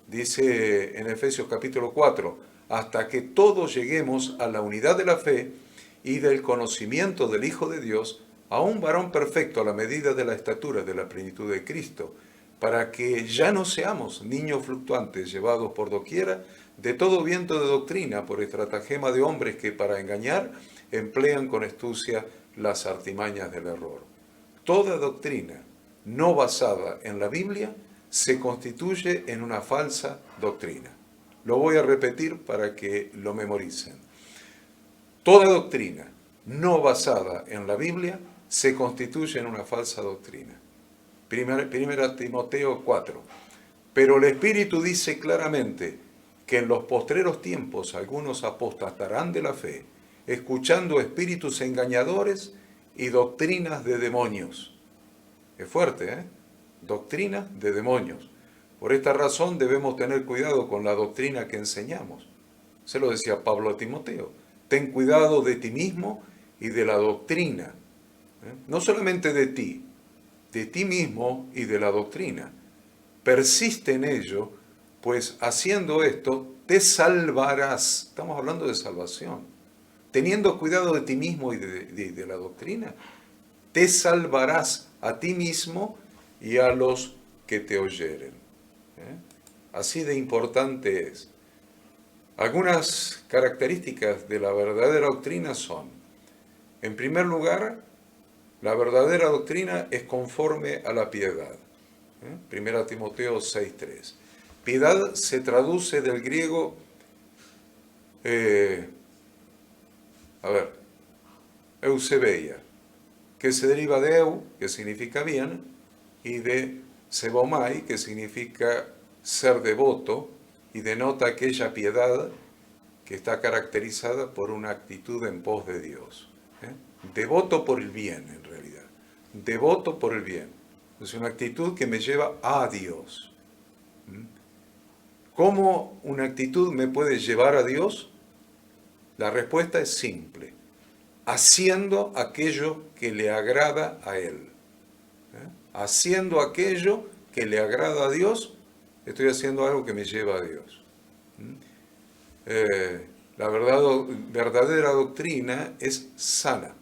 Dice en Efesios capítulo 4, hasta que todos lleguemos a la unidad de la fe y del conocimiento del Hijo de Dios, a un varón perfecto a la medida de la estatura de la plenitud de Cristo, para que ya no seamos niños fluctuantes llevados por doquiera de todo viento de doctrina por estratagema de hombres que para engañar emplean con astucia las artimañas del error. Toda doctrina no basada en la Biblia se constituye en una falsa doctrina. Lo voy a repetir para que lo memoricen. Toda doctrina no basada en la Biblia se constituye en una falsa doctrina. Primera Timoteo 4. Pero el Espíritu dice claramente que en los postreros tiempos algunos apostatarán de la fe, escuchando espíritus engañadores y doctrinas de demonios. Es fuerte, ¿eh? Doctrinas de demonios. Por esta razón debemos tener cuidado con la doctrina que enseñamos. Se lo decía Pablo a Timoteo. Ten cuidado de ti mismo y de la doctrina. No solamente de ti mismo y de la doctrina. Persiste en ello, pues haciendo esto te salvarás. Estamos hablando de salvación. Teniendo cuidado de ti mismo y de la doctrina, te salvarás a ti mismo y a los que te oyeren. Así de importante es. Algunas características de la verdadera doctrina son, en primer lugar, la verdadera doctrina es conforme a la piedad. Primera Timoteo 6:3. Piedad se traduce del griego, eusebeia, que se deriva de eu, que significa bien, y de sebomai, que significa ser devoto, y denota aquella piedad que está caracterizada por una actitud en pos de Dios. Devoto por el bien, en realidad. Devoto por el bien. Es una actitud que me lleva a Dios. ¿Cómo una actitud me puede llevar a Dios? La respuesta es simple. Haciendo aquello que le agrada a Él. Haciendo aquello que le agrada a Dios, estoy haciendo algo que me lleva a Dios. La verdadera doctrina es sana.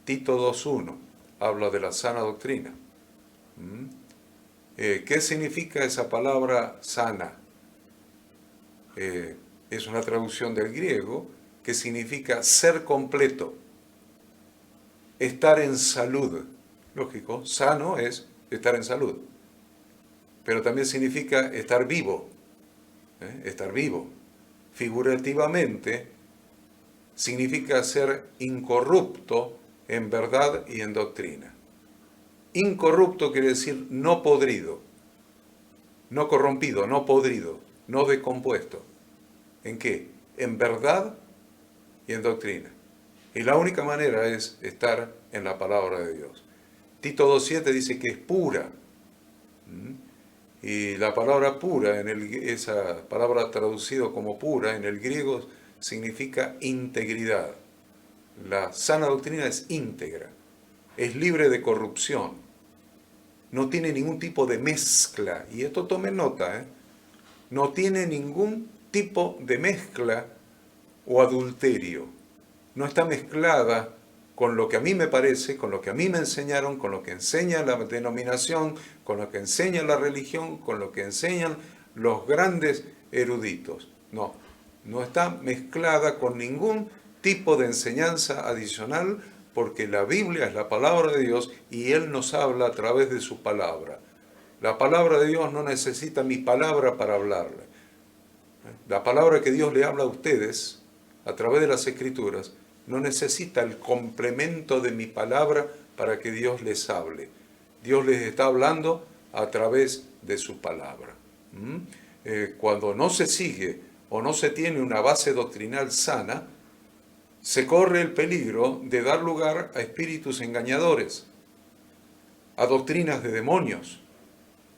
Tito 2:1 habla de la sana doctrina. ¿Qué significa esa palabra sana? Es una traducción del griego que significa ser completo, estar en salud. Lógico, sano es estar en salud, pero también significa estar vivo. Estar vivo. Figurativamente, significa ser incorrupto en verdad y en doctrina. Incorrupto quiere decir no podrido, no corrompido, no podrido, no descompuesto. ¿En qué? En verdad y en doctrina. Y la única manera es estar en la palabra de Dios. Tito 2:7 dice que es pura. Y la palabra pura, esa palabra traducida como pura, en el griego significa integridad. La sana doctrina es íntegra, es libre de corrupción, no tiene ningún tipo de mezcla, y esto tomen nota, no tiene ningún tipo de mezcla o adulterio, no está mezclada con lo que a mí me parece, con lo que a mí me enseñaron, con lo que enseña la denominación, con lo que enseña la religión, con lo que enseñan los grandes eruditos. No, no está mezclada con ningún tipo de enseñanza adicional, porque la Biblia es la palabra de Dios y Él nos habla a través de su palabra. La palabra de Dios no necesita mi palabra para hablarle. La palabra que Dios le habla a ustedes a través de las Escrituras no necesita el complemento de mi palabra para que Dios les hable. Dios les está hablando a través de su palabra. Cuando no se sigue o no se tiene una base doctrinal sana, se corre el peligro de dar lugar a espíritus engañadores, a doctrinas de demonios,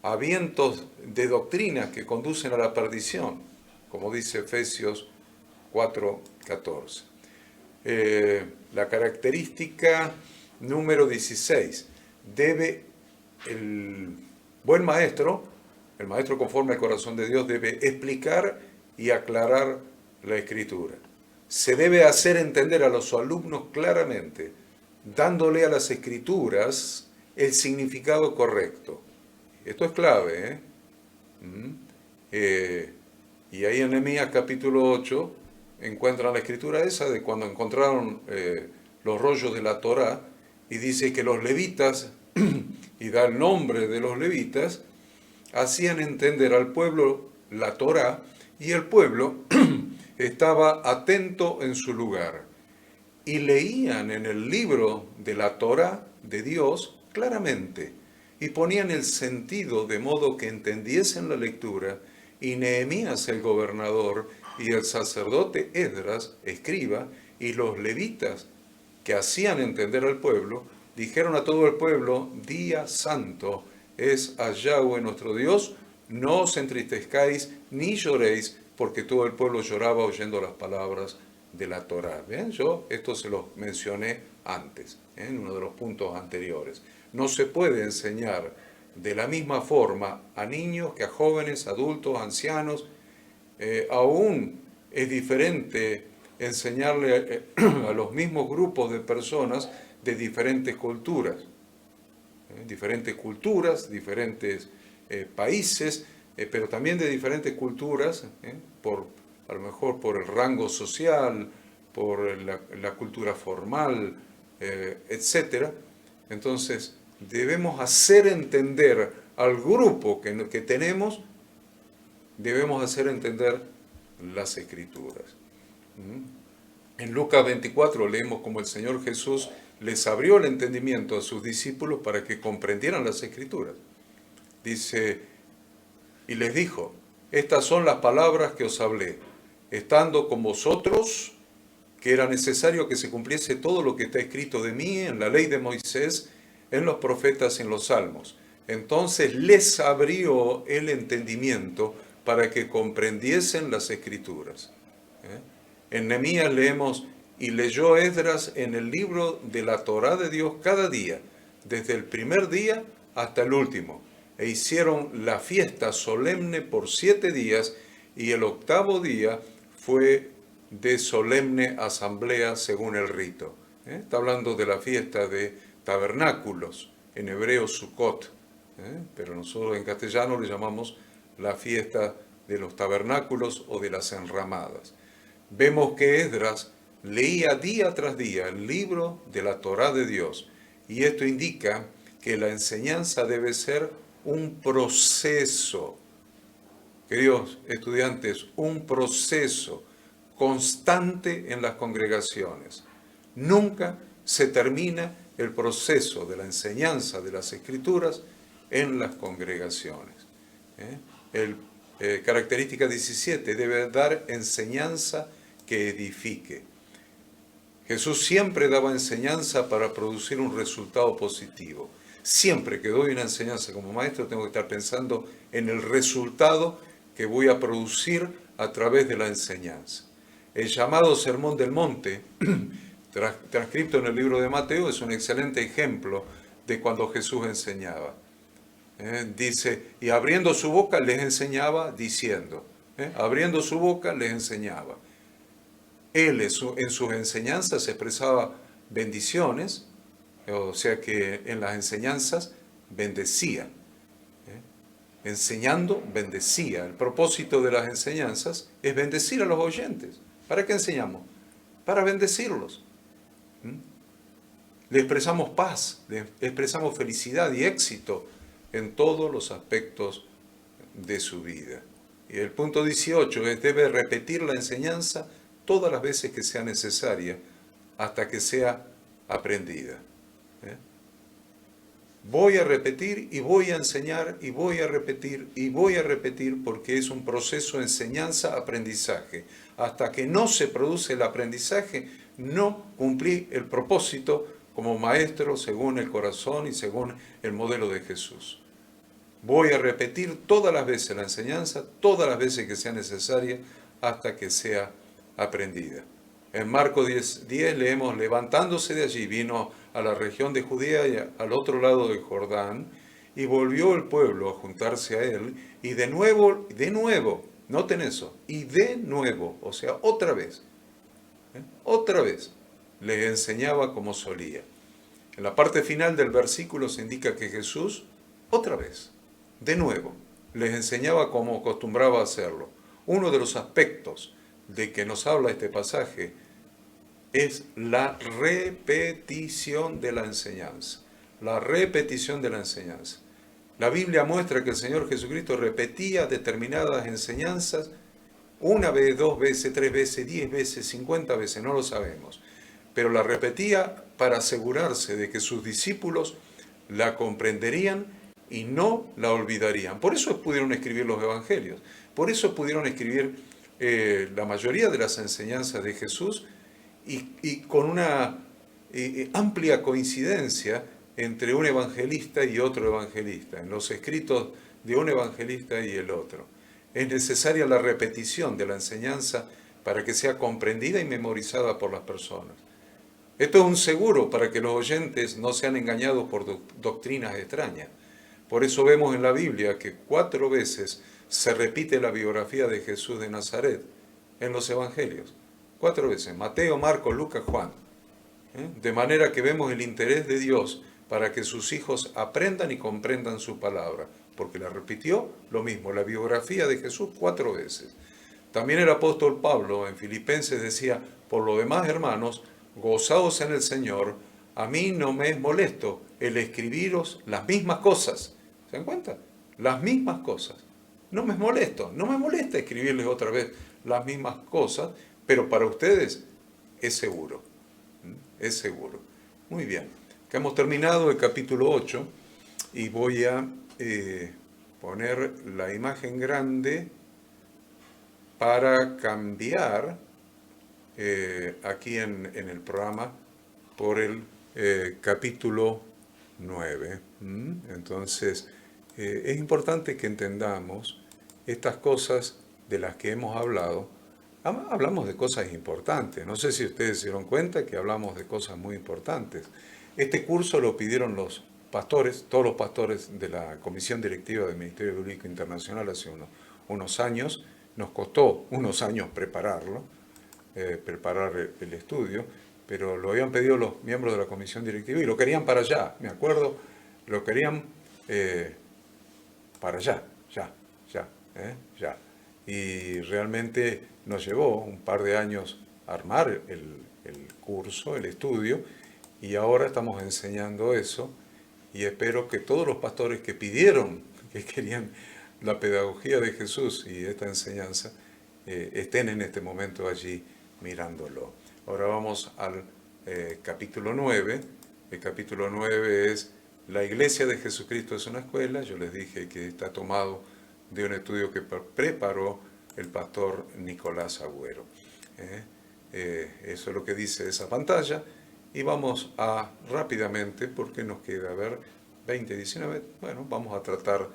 a vientos de doctrinas que conducen a la perdición, como dice Efesios 4:14. La característica número 16, debe el buen maestro, el maestro conforme al corazón de Dios, debe explicar y aclarar la Escritura. Se debe hacer entender a los alumnos claramente, dándole a las Escrituras el significado correcto. Esto es clave, y ahí en Nehemías capítulo 8 encuentran la escritura esa de cuando encontraron los rollos de la Torá, y dice que los levitas, y da el nombre de los levitas, hacían entender al pueblo la Torá, y el pueblo estaba atento en su lugar, y leían en el libro de la Torá de Dios claramente, y ponían el sentido de modo que entendiesen la lectura, y Nehemías el gobernador y el sacerdote Esdras, escriba, y los levitas que hacían entender al pueblo, dijeron a todo el pueblo: día santo es a Yahweh nuestro Dios, no os entristezcáis ni lloréis, porque todo el pueblo lloraba oyendo las palabras de la Torá. ¿Ven? Yo esto se lo mencioné antes, en uno de los puntos anteriores. No se puede enseñar de la misma forma a niños que a jóvenes, adultos, ancianos. Aún es diferente enseñarle a los mismos grupos de personas de diferentes culturas. Diferentes países, pero también de diferentes culturas, a lo mejor por el rango social, por la cultura formal, etc. Entonces, debemos hacer entender al grupo que tenemos, debemos hacer entender las Escrituras. En Lucas 24 leemos como el Señor Jesús les abrió el entendimiento a sus discípulos para que comprendieran las Escrituras. Dice, y les dijo: estas son las palabras que os hablé, estando con vosotros, que era necesario que se cumpliese todo lo que está escrito de mí en la ley de Moisés, en los profetas, en los salmos. Entonces les abrió el entendimiento para que comprendiesen las Escrituras. En Nehemías leemos: y leyó Esdras en el libro de la Torá de Dios cada día, desde el primer día hasta el último, e hicieron la fiesta solemne por 7 días, y el 8º día fue de solemne asamblea según el rito. Está hablando de la fiesta de tabernáculos, en hebreo Sukkot, pero nosotros en castellano le llamamos la fiesta de los tabernáculos o de las enramadas. Vemos que Esdras leía día tras día el libro de la Torá de Dios, y esto indica que la enseñanza debe ser un proceso. Queridos estudiantes, un proceso constante en las congregaciones. Nunca se termina el proceso de la enseñanza de las Escrituras en las congregaciones. Característica 17, debe dar enseñanza que edifique. Jesús siempre daba enseñanza para producir un resultado positivo. Siempre que doy una enseñanza como maestro, tengo que estar pensando en el resultado que voy a producir a través de la enseñanza. El llamado Sermón del Monte, transcrito en el libro de Mateo, es un excelente ejemplo de cuando Jesús enseñaba. Dice, y abriendo su boca les enseñaba diciendo. Abriendo su boca les enseñaba. Él en sus enseñanzas expresaba bendiciones, o sea que en las enseñanzas bendecía. Enseñando, bendecía. El propósito de las enseñanzas es bendecir a los oyentes. ¿Para qué enseñamos? Para bendecirlos. Le expresamos paz, le expresamos felicidad y éxito en todos los aspectos de su vida. Y el punto 18 es: debe repetir la enseñanza todas las veces que sea necesaria hasta que sea aprendida. Voy a repetir y voy a enseñar y voy a repetir y voy a repetir, porque es un proceso de enseñanza-aprendizaje. Hasta que no se produce el aprendizaje, no cumplí el propósito como maestro según el corazón y según el modelo de Jesús. Voy a repetir todas las veces la enseñanza, todas las veces que sea necesaria, hasta que sea aprendida. En Marcos 10 leemos: levantándose de allí, vino a la región de Judea y al otro lado del Jordán, y volvió el pueblo a juntarse a él, y de nuevo, noten eso, y de nuevo, o sea, otra vez, les enseñaba como solía. En la parte final del versículo se indica que Jesús, otra vez, de nuevo, les enseñaba como acostumbraba a hacerlo. Uno de los aspectos de que nos habla este pasaje es la repetición de la enseñanza. La repetición de la enseñanza. La Biblia muestra que el Señor Jesucristo repetía determinadas enseñanzas una vez, 2 veces, 3 veces, 10 veces, 50 veces, no lo sabemos. Pero la repetía para asegurarse de que sus discípulos la comprenderían y no la olvidarían. Por eso pudieron escribir los evangelios. Por eso pudieron escribir la mayoría de las enseñanzas de Jesús, y con una amplia coincidencia entre un evangelista y otro evangelista, en los escritos de un evangelista y el otro. Es necesaria la repetición de la enseñanza para que sea comprendida y memorizada por las personas. Esto es un seguro para que los oyentes no sean engañados por doctrinas extrañas. Por eso vemos en la Biblia que 4 veces se repite la biografía de Jesús de Nazaret en los evangelios. 4 veces: Mateo, Marcos, Lucas, Juan. De manera que vemos el interés de Dios para que sus hijos aprendan y comprendan su palabra, porque la repitió lo mismo, la biografía de Jesús 4 veces. También el apóstol Pablo en Filipenses decía: por lo demás, hermanos, gozaos en el Señor, a mí no me es molesto el escribiros las mismas cosas. ¿Se dan cuenta? Las mismas cosas. No me es molesto, no me molesta escribirles otra vez las mismas cosas, pero para ustedes es seguro. Es seguro. Muy bien. Acá hemos terminado el capítulo 8 y voy a poner la imagen grande para cambiar aquí en el programa por el capítulo 9. Entonces, es importante que entendamos estas cosas de las que hemos hablado. Hablamos de cosas importantes. No sé si ustedes se dieron cuenta que hablamos de cosas muy importantes. Este curso lo pidieron los pastores, todos los pastores de la Comisión Directiva del Ministerio Bíblico Internacional hace unos años. Nos costó unos años prepararlo, preparar el estudio, pero lo habían pedido los miembros de la Comisión Directiva y lo querían para allá. Me acuerdo, lo querían para allá, ya. Y realmente nos llevó un par de años armar el curso, el estudio, y ahora estamos enseñando eso, y espero que todos los pastores que pidieron, que querían la pedagogía de Jesús y esta enseñanza, estén en este momento allí mirándolo. Ahora vamos al capítulo 9. El capítulo 9 es: la Iglesia de Jesucristo es una escuela. Yo les dije que está tomado de un estudio que preparó el pastor Nicolás Agüero. Eso es lo que dice esa pantalla. Y vamos a rápidamente, porque nos queda, 20, 19, bueno, vamos a tratar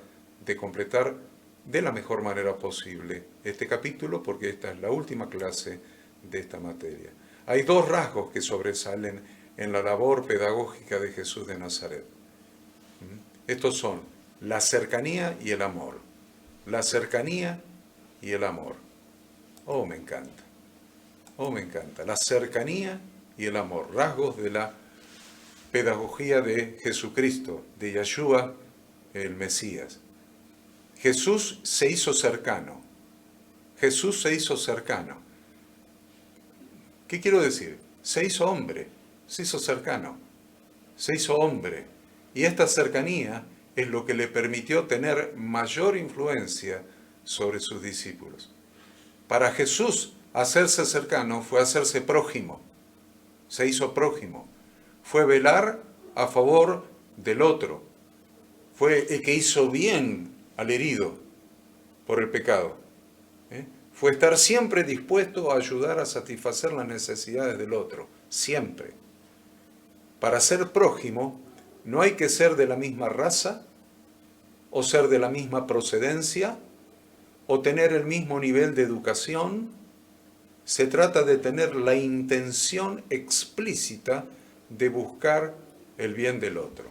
de completar de la mejor manera posible este capítulo, porque esta es la última clase de esta materia. Hay 2 rasgos que sobresalen en la labor pedagógica de Jesús de Nazaret. Estos son la cercanía y el amor. La cercanía y el amor. Oh, me encanta. Oh, me encanta. La cercanía y el amor, rasgos de la pedagogía de Jesucristo, de Yeshua, el Mesías. Jesús se hizo cercano. Jesús se hizo cercano. ¿Qué quiero decir? Se hizo hombre, se hizo cercano, se hizo hombre. Y esta cercanía es lo que le permitió tener mayor influencia sobre sus discípulos. Para Jesús, hacerse cercano fue hacerse prójimo. Se hizo prójimo. Fue velar a favor del otro. Fue el que hizo bien al herido por el pecado. Fue estar siempre dispuesto a ayudar a satisfacer las necesidades del otro. Siempre. Para ser prójimo, no hay que ser de la misma raza, o ser de la misma procedencia, o tener el mismo nivel de educación. Se trata de tener la intención explícita de buscar el bien del otro.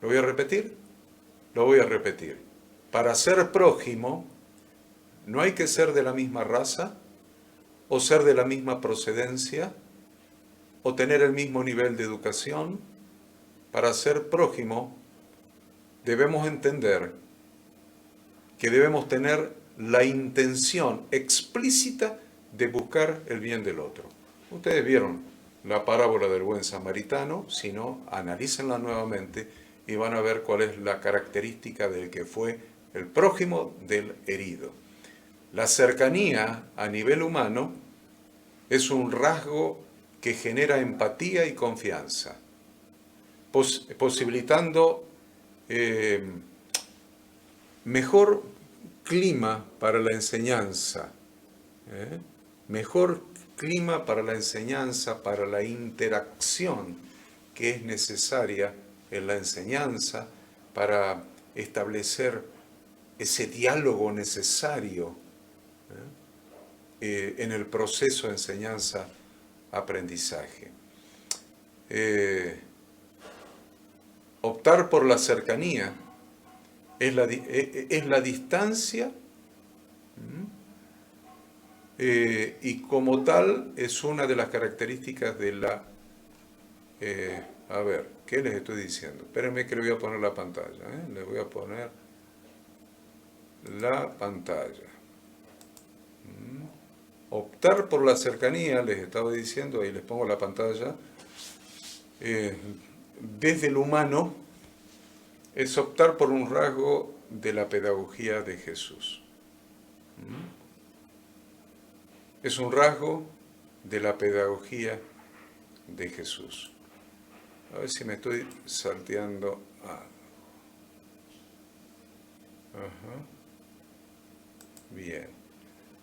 ¿Lo voy a repetir? Lo voy a repetir. Para ser prójimo, no hay que ser de la misma raza, o ser de la misma procedencia, o tener el mismo nivel de educación. Para ser prójimo, debemos entender que debemos tener la intención explícita de buscar el bien del otro. Ustedes vieron la parábola del buen samaritano, si no, analícenla nuevamente y van a ver cuál es la característica del que fue el prójimo del herido. La cercanía a nivel humano es un rasgo que genera empatía y confianza, posibilitando mejor clima para la enseñanza, mejor clima para la enseñanza, para la interacción que es necesaria en la enseñanza para establecer ese diálogo necesario en el proceso de enseñanza-aprendizaje. Optar por la cercanía es la distancia y como tal es una de las características de la... a ver, ¿qué les estoy diciendo? Espérenme que le voy a poner la pantalla. Le voy a poner la pantalla. Optar por la cercanía, les estaba diciendo, ahí les pongo la pantalla, desde el humano, es optar por un rasgo de la pedagogía de Jesús. Es un rasgo de la pedagogía de Jesús. A ver si me estoy salteando. Bien.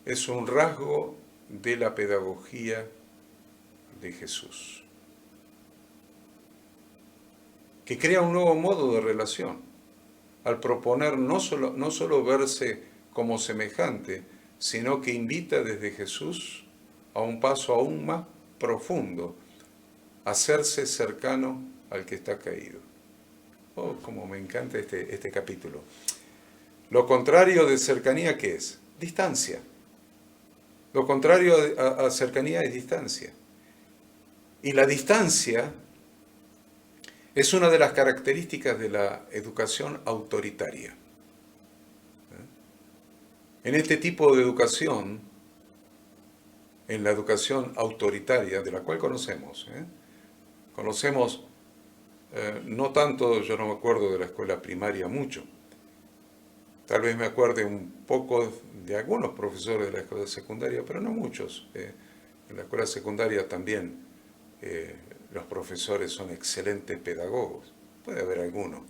Es un rasgo de la pedagogía de Jesús, que crea un nuevo modo de relación, al proponer no solo verse como semejante, sino que invita desde Jesús a un paso aún más profundo, a hacerse cercano al que está caído. Oh, como me encanta este capítulo. Lo contrario de cercanía, ¿qué es? Distancia. Lo contrario a cercanía es distancia. Y la distancia es una de las características de la educación autoritaria. En este tipo de educación, en la educación autoritaria, de la cual conocemos, no tanto, yo no me acuerdo de la escuela primaria mucho, tal vez me acuerde un poco de algunos profesores de la escuela secundaria, pero no muchos. En la escuela secundaria también los profesores son excelentes pedagogos, puede haber alguno,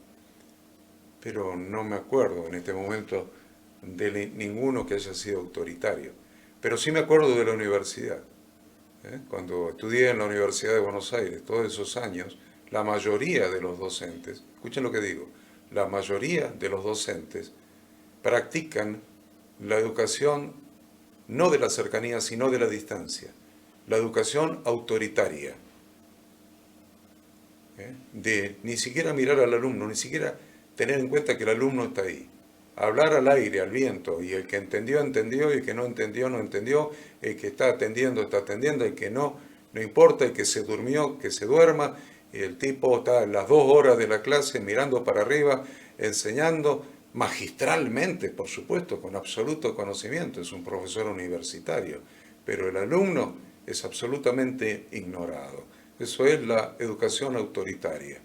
pero no me acuerdo en este momento de ninguno que haya sido autoritario. Pero sí me acuerdo de la universidad. Cuando estudié en la Universidad de Buenos Aires, todos esos años, la mayoría de los docentes, escuchen lo que digo, la mayoría de los docentes practican la educación no de la cercanía, sino de la distancia, la educación autoritaria, de ni siquiera mirar al alumno, ni siquiera tener en cuenta que el alumno está ahí, hablar al aire, al viento, y el que entendió, entendió, y el que no entendió, no entendió, el que está atendiendo, el que no no importa, y que se durmió, que se duerma, y el tipo está en las 2 horas de la clase mirando para arriba, enseñando magistralmente, por supuesto, con absoluto conocimiento, es un profesor universitario, pero el alumno es absolutamente ignorado. Eso es la educación autoritaria.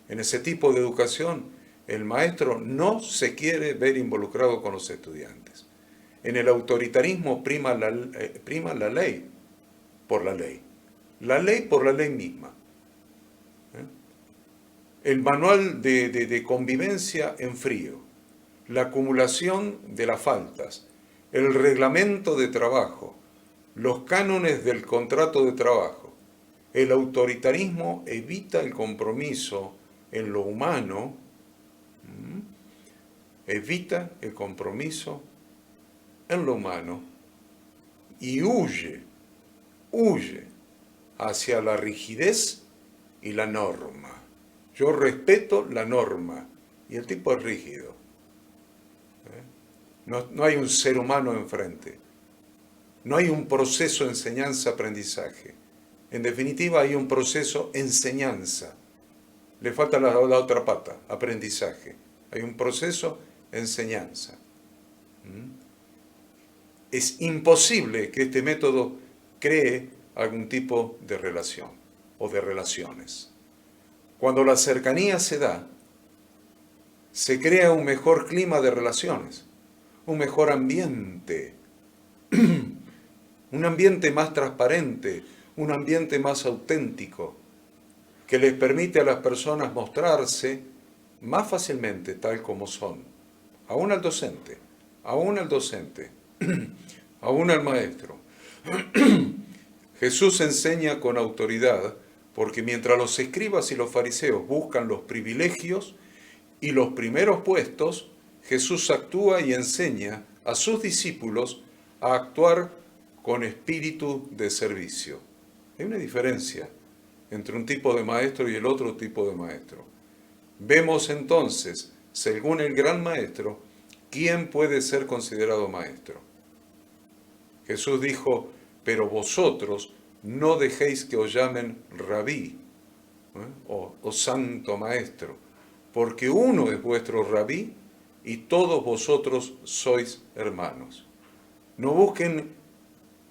En ese tipo de educación, el maestro no se quiere ver involucrado con los estudiantes. En el autoritarismo prima la ley por la ley. La ley por la ley misma. El manual de convivencia en frío, la acumulación de las faltas, el reglamento de trabajo, los cánones del contrato de trabajo. El autoritarismo evita el compromiso en lo humano, evita el compromiso en lo humano y huye hacia la rigidez y la norma. Yo respeto la norma y el tipo es rígido. No hay un ser humano enfrente. No hay un proceso enseñanza-aprendizaje. En definitiva, hay un proceso enseñanza. Le falta la otra pata, aprendizaje. Hay un proceso enseñanza. Es imposible que este método cree algún tipo de relación o de relaciones. Cuando la cercanía se da, se crea un mejor clima de relaciones, un mejor ambiente, un ambiente más transparente, un ambiente más auténtico, que les permite a las personas mostrarse más fácilmente tal como son. Aún al docente, aún al maestro. Jesús enseña con autoridad porque mientras los escribas y los fariseos buscan los privilegios y los primeros puestos, Jesús actúa y enseña a sus discípulos a actuar con espíritu de servicio. Hay una diferencia entre un tipo de maestro y el otro tipo de maestro. Vemos entonces, según el gran maestro, quién puede ser considerado maestro. Jesús dijo, pero vosotros no dejéis que os llamen rabí, o santo maestro, porque uno es vuestro rabí y todos vosotros sois hermanos. No busquen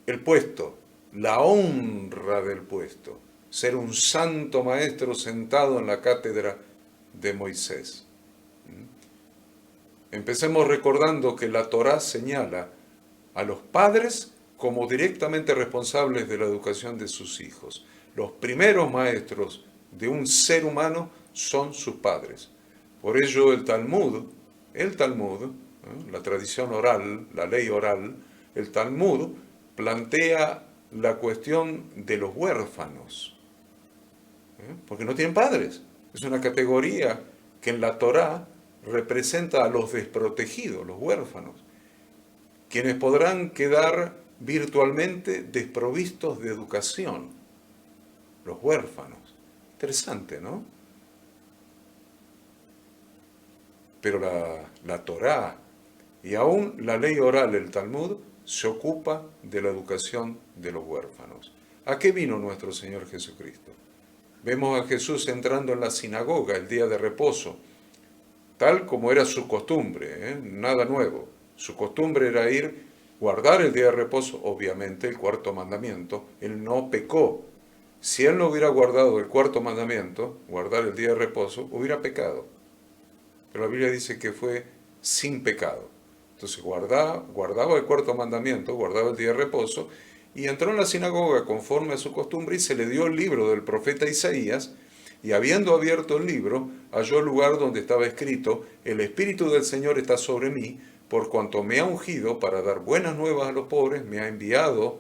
el puesto, la honra del puesto, ser un santo maestro sentado en la cátedra de Moisés. Empecemos recordando que la Torá señala a los padres como directamente responsables de la educación de sus hijos. Los primeros maestros de un ser humano son sus padres. Por ello el Talmud, la tradición oral, la ley oral, el Talmud plantea la cuestión de los huérfanos, porque no tienen padres. Es una categoría que en la Torá representa a los desprotegidos, los huérfanos, quienes podrán quedar virtualmente desprovistos de educación, los huérfanos. Interesante, ¿no? Pero la Torá y aún la ley oral, el Talmud, se ocupa de la educación de los huérfanos. ¿A qué vino nuestro Señor Jesucristo? Vemos a Jesús entrando en la sinagoga el día de reposo, tal como era su costumbre, nada nuevo. Su costumbre era ir, guardar el día de reposo, obviamente el cuarto mandamiento. Él no pecó. Si él no hubiera guardado el cuarto mandamiento, guardar el día de reposo, hubiera pecado. Pero la Biblia dice que fue sin pecado. Entonces guardaba el cuarto mandamiento, guardaba el día de reposo, y entró en la sinagoga conforme a su costumbre y se le dio el libro del profeta Isaías, y habiendo abierto el libro, halló el lugar donde estaba escrito, el Espíritu del Señor está sobre mí, por cuanto me ha ungido para dar buenas nuevas a los pobres, me ha enviado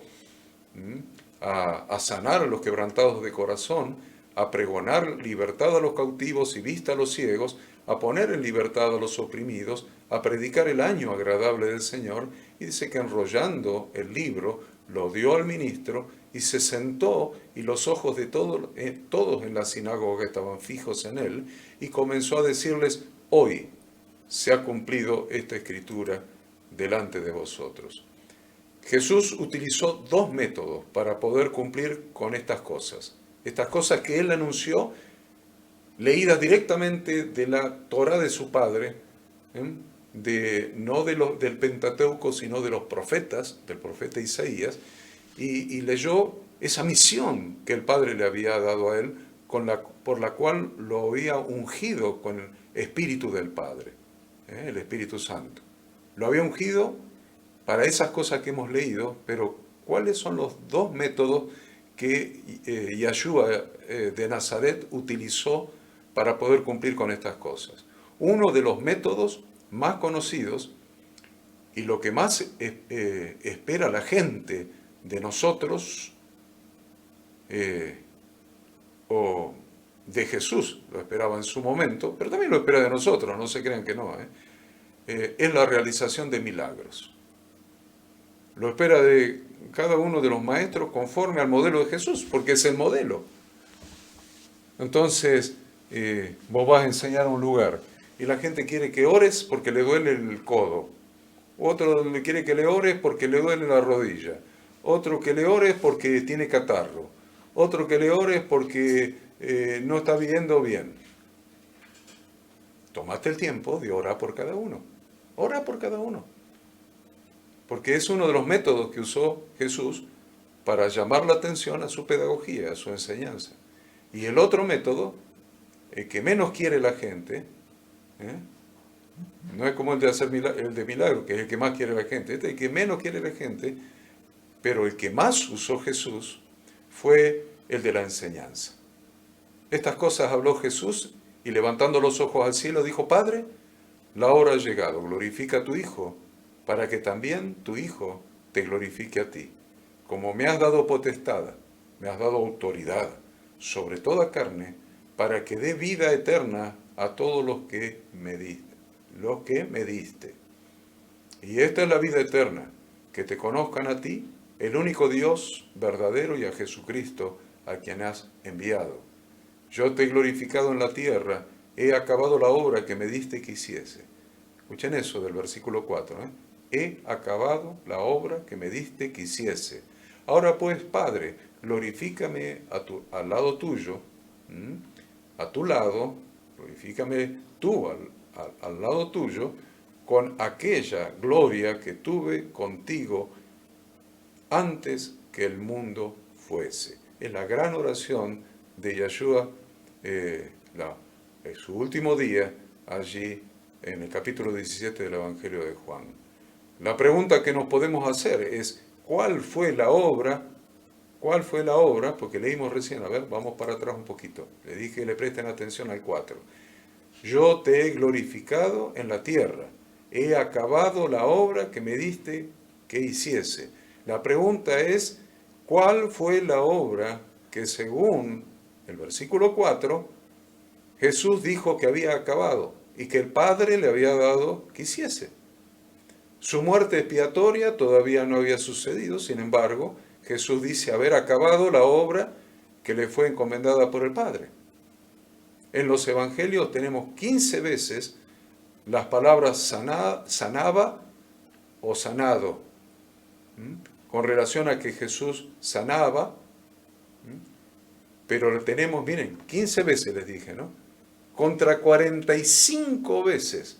a sanar a los quebrantados de corazón, a pregonar libertad a los cautivos y vista a los ciegos, a poner en libertad a los oprimidos, a predicar el año agradable del Señor. Y dice que enrollando el libro, lo dio al ministro y se sentó, y los ojos de todos en la sinagoga estaban fijos en él, y comenzó a decirles, hoy se ha cumplido esta escritura delante de vosotros. Jesús utilizó dos métodos para poder cumplir con estas cosas. Estas cosas que él anunció, leídas directamente de la Torá de su padre, no del Pentateuco, sino de los profetas, del profeta Isaías, y leyó esa misión que el Padre le había dado a él, por la cual lo había ungido con el Espíritu del Padre, el Espíritu Santo. Lo había ungido para esas cosas que hemos leído, pero ¿cuáles son los dos métodos que Yeshua de Nazaret utilizó para poder cumplir con estas cosas? Uno de los métodos más conocidos y lo que más espera la gente de nosotros, o de Jesús, lo esperaba en su momento, pero también lo espera de nosotros, no se crean que no, es la realización de milagros. Lo espera de cada uno de los maestros conforme al modelo de Jesús, porque es el modelo. Entonces, vos vas a enseñar a un lugar y la gente quiere que ores porque le duele el codo. Otro le quiere que le ores porque le duele la rodilla. Otro que le ores porque tiene catarro. Otro que le ores porque no está viendo bien. Tómate el tiempo de orar por cada uno. Ora por cada uno. Porque es uno de los métodos que usó Jesús para llamar la atención a su pedagogía, a su enseñanza. Y el otro método, el que menos quiere la gente, no es como el de milagro, que es el que más quiere la gente, este es el que menos quiere la gente, pero el que más usó Jesús fue el de la enseñanza. Estas cosas habló Jesús y levantando los ojos al cielo dijo: Padre, la hora ha llegado, glorifica a tu Hijo, para que también tu Hijo te glorifique a ti. Como me has dado potestad, me has dado autoridad sobre toda carne, para que dé vida eterna a todos los que me diste. Y esta es la vida eterna, que te conozcan a ti, el único Dios verdadero, y a Jesucristo, a quien has enviado. Yo te he glorificado en la tierra, he acabado la obra que me diste que hiciese. Escuchen eso del versículo 4. He acabado la obra que me diste que hiciese. Ahora pues, Padre, glorifícame al lado tuyo, a tu lado, glorifícame tú al lado tuyo, con aquella gloria que tuve contigo antes que el mundo fuese. Es la gran oración de Yeshua, en su último día, allí en el capítulo 17 del Evangelio de Juan. La pregunta que nos podemos hacer es: ¿cuál fue la obra? ¿Cuál fue la obra? Porque leímos recién, a ver, vamos para atrás un poquito. Le dije que le presten atención al 4. Yo te he glorificado en la tierra, he acabado la obra que me diste que hiciese. La pregunta es: ¿cuál fue la obra que según el versículo 4 Jesús dijo que había acabado y que el Padre le había dado que hiciese? Su muerte expiatoria todavía no había sucedido, sin embargo, Jesús dice haber acabado la obra que le fue encomendada por el Padre. En los evangelios tenemos 15 veces las palabras sanaba o sanado, con relación a que Jesús sanaba, pero tenemos, miren, 15 veces les dije, ¿no? Contra 45 veces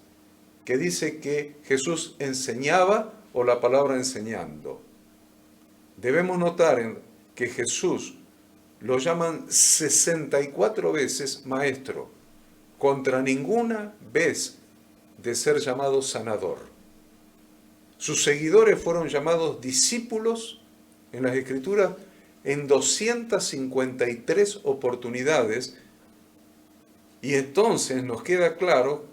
que dice que Jesús enseñaba o la palabra enseñando. Debemos notar que Jesús lo llaman 64 veces maestro, contra ninguna vez de ser llamado sanador. Sus seguidores fueron llamados discípulos en las Escrituras en 253 oportunidades, y entonces nos queda claro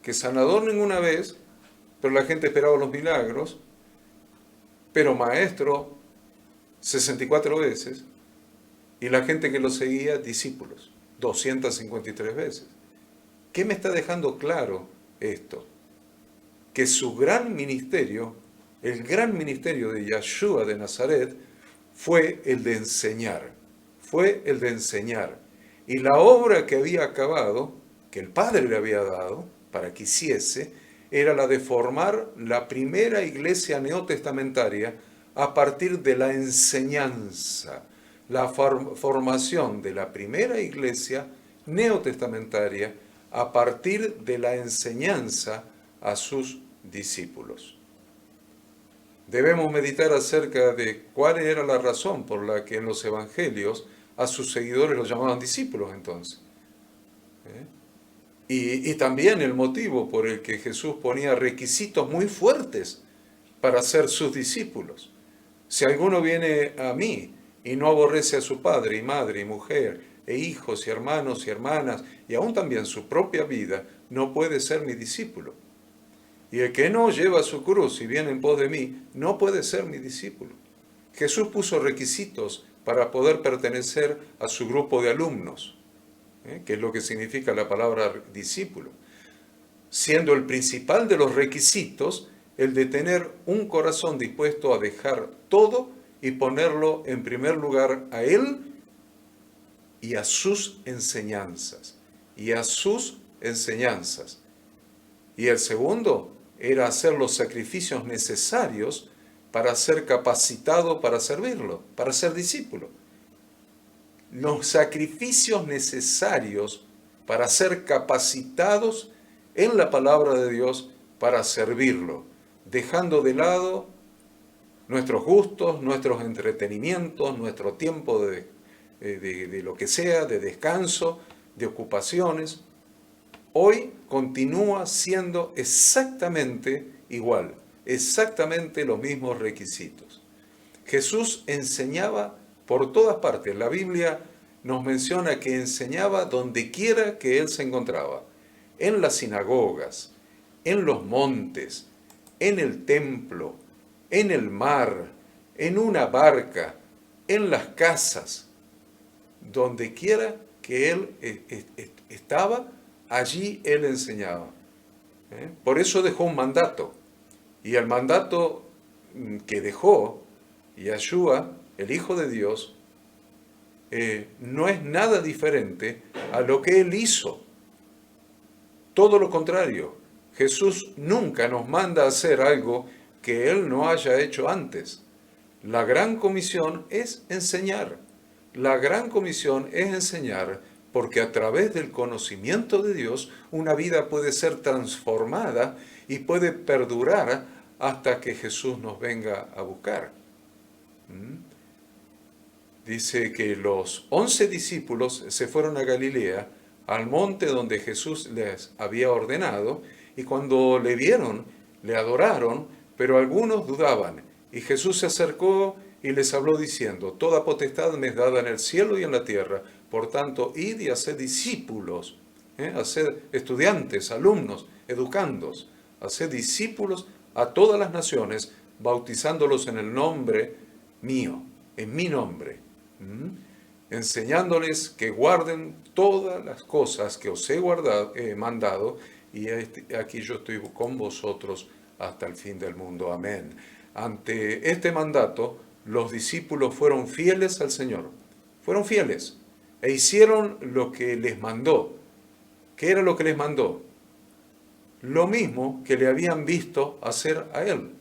que sanador ninguna vez, pero la gente esperaba los milagros, pero maestro 64 veces, y la gente que lo seguía, discípulos, 253 veces. ¿Qué me está dejando claro esto? Que su gran ministerio, el gran ministerio de Yeshua de Nazaret, fue el de enseñar, Y la obra que había acabado, que el Padre le había dado para que hiciese, era la de formar la primera iglesia neotestamentaria a partir de la enseñanza, la formación de la primera iglesia neotestamentaria a partir de la enseñanza a sus discípulos. Debemos meditar acerca de cuál era la razón por la que en los evangelios a sus seguidores los llamaban discípulos entonces. Y también el motivo por el que Jesús ponía requisitos muy fuertes para ser sus discípulos. Si alguno viene a mí y no aborrece a su padre y madre y mujer e hijos y hermanos y hermanas y aún también su propia vida, no puede ser mi discípulo. Y el que no lleva su cruz y viene en pos de mí, no puede ser mi discípulo. Jesús puso requisitos para poder pertenecer a su grupo de alumnos, que es lo que significa la palabra discípulo, siendo el principal de los requisitos el de tener un corazón dispuesto a dejar todo y ponerlo en primer lugar a Él y a sus enseñanzas, y a sus enseñanzas. Y el segundo era hacer los sacrificios necesarios para ser capacitado para servirlo, para ser discípulo. Los sacrificios necesarios para ser capacitados en la palabra de Dios para servirlo, dejando de lado nuestros gustos, nuestros entretenimientos, nuestro tiempo de lo que sea, de descanso, de ocupaciones. Hoy continúa siendo exactamente igual, exactamente los mismos requisitos. Jesús enseñaba por todas partes. La Biblia nos menciona que enseñaba donde quiera que Él se encontraba, en las sinagogas, en los montes, en el templo, en el mar, en una barca, en las casas, donde quiera que Él estaba, allí Él enseñaba. Por eso dejó un mandato. Y el mandato que dejó Yeshua, el Hijo de Dios, no es nada diferente a lo que Él hizo. Todo lo contrario. Jesús nunca nos manda a hacer algo que Él no haya hecho antes. La gran comisión es enseñar. La gran comisión es enseñar porque a través del conocimiento de Dios una vida puede ser transformada y puede perdurar hasta que Jesús nos venga a buscar. Dice que los 11 discípulos se fueron a Galilea, al monte donde Jesús les había ordenado, y cuando le vieron, le adoraron, pero algunos dudaban. Y Jesús se acercó y les habló diciendo: toda potestad me es dada en el cielo y en la tierra, por tanto, id y haced discípulos, haced estudiantes, alumnos, educandos, haced discípulos a todas las naciones, bautizándolos en el nombre mío, en mi nombre, enseñándoles que guarden todas las cosas que os he mandado, y aquí yo estoy con vosotros hasta el fin del mundo. Amén. Ante este mandato, los discípulos fueron fieles al Señor, fueron fieles e hicieron lo que les mandó. ¿Qué era lo que les mandó? Lo mismo que le habían visto hacer a Él.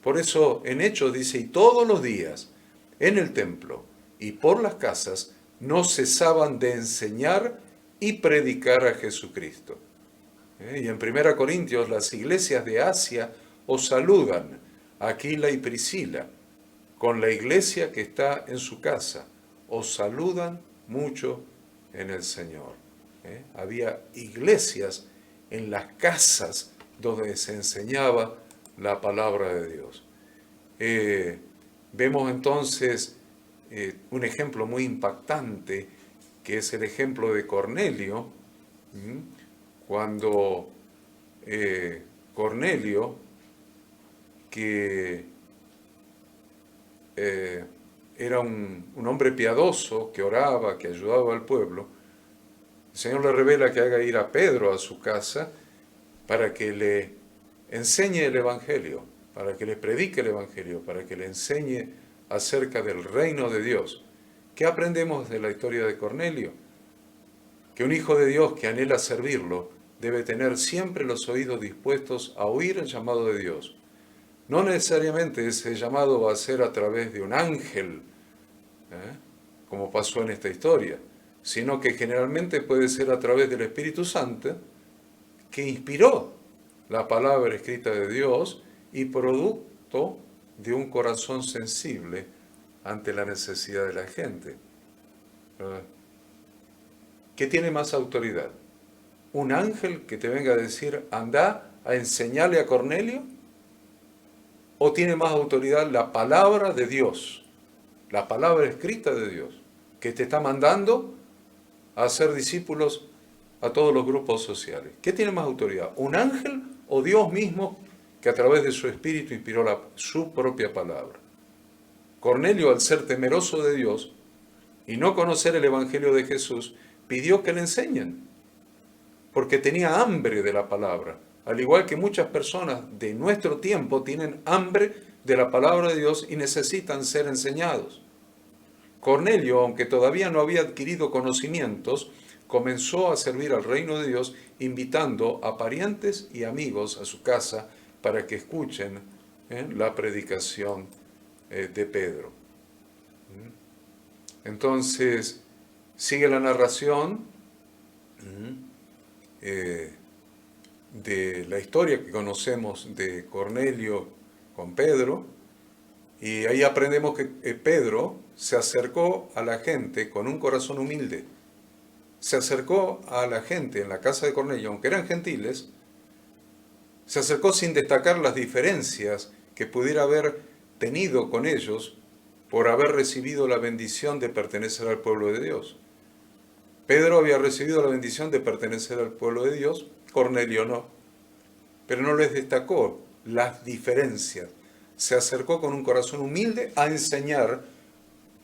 Por eso en Hechos dice: y todos los días en el templo y por las casas no cesaban de enseñar y predicar a Jesucristo. Y en 1 Corintios, las iglesias de Asia os saludan, Aquila y Priscila, con la iglesia que está en su casa. Os saludan mucho en el Señor. Había iglesias en las casas donde se enseñaba la palabra de Dios. Vemos entonces un ejemplo muy impactante, que es el ejemplo de Cornelio, cuando Cornelio, que era un hombre piadoso, que oraba, que ayudaba al pueblo, el Señor le revela que haga ir a Pedro a su casa para que le enseñe el Evangelio, para que le predique el Evangelio, para que le enseñe acerca del reino de Dios. ¿Qué aprendemos de la historia de Cornelio? Que un hijo de Dios que anhela servirlo debe tener siempre los oídos dispuestos a oír el llamado de Dios, No necesariamente ese llamado va a ser a través de un ángel, como pasó en esta historia, sino que generalmente puede ser a través del Espíritu Santo, que inspiró la palabra escrita de Dios y producto de un corazón sensible ante la necesidad de la gente. ¿Qué tiene más autoridad? ¿Un ángel que te venga a decir, anda a enseñarle a Cornelio? ¿O tiene más autoridad la palabra de Dios, la palabra escrita de Dios, que te está mandando a hacer discípulos a todos los grupos sociales? ¿Qué tiene más autoridad? ¿Un ángel o Dios mismo que a través de su espíritu inspiró su propia palabra? Cornelio, al ser temeroso de Dios y no conocer el Evangelio de Jesús, pidió que le enseñen, porque tenía hambre de la palabra, al igual que muchas personas de nuestro tiempo tienen hambre de la palabra de Dios y necesitan ser enseñados. Cornelio, aunque todavía no había adquirido conocimientos, comenzó a servir al reino de Dios, invitando a parientes y amigos a su casa para que escuchen la predicación de Pedro. Entonces, sigue la narración de la historia que conocemos de Cornelio con Pedro, y ahí aprendemos que Pedro se acercó a la gente con un corazón humilde. Se acercó a la gente en la casa de Cornelio, aunque eran gentiles, se acercó sin destacar las diferencias que pudiera haber tenido con ellos por haber recibido la bendición de pertenecer al pueblo de Dios. Pedro había recibido la bendición de pertenecer al pueblo de Dios, Cornelio no, pero no les destacó las diferencias. Se acercó con un corazón humilde a enseñar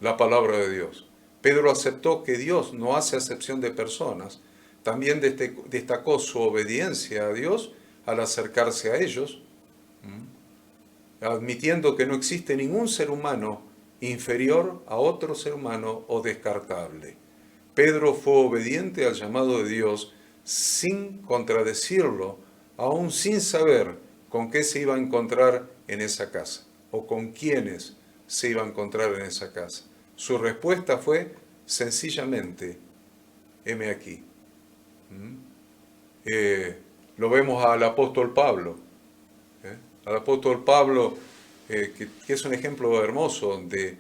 la palabra de Dios. Pedro aceptó que Dios no hace acepción de personas. También destacó su obediencia a Dios al acercarse a ellos, admitiendo que no existe ningún ser humano inferior a otro ser humano o descartable. Pedro fue obediente al llamado de Dios sin contradecirlo, aún sin saber con qué se iba a encontrar en esa casa o con quiénes se iba a encontrar en esa casa. Su respuesta fue sencillamente, heme aquí. Lo vemos al apóstol Pablo. Al apóstol Pablo, que es un ejemplo hermoso de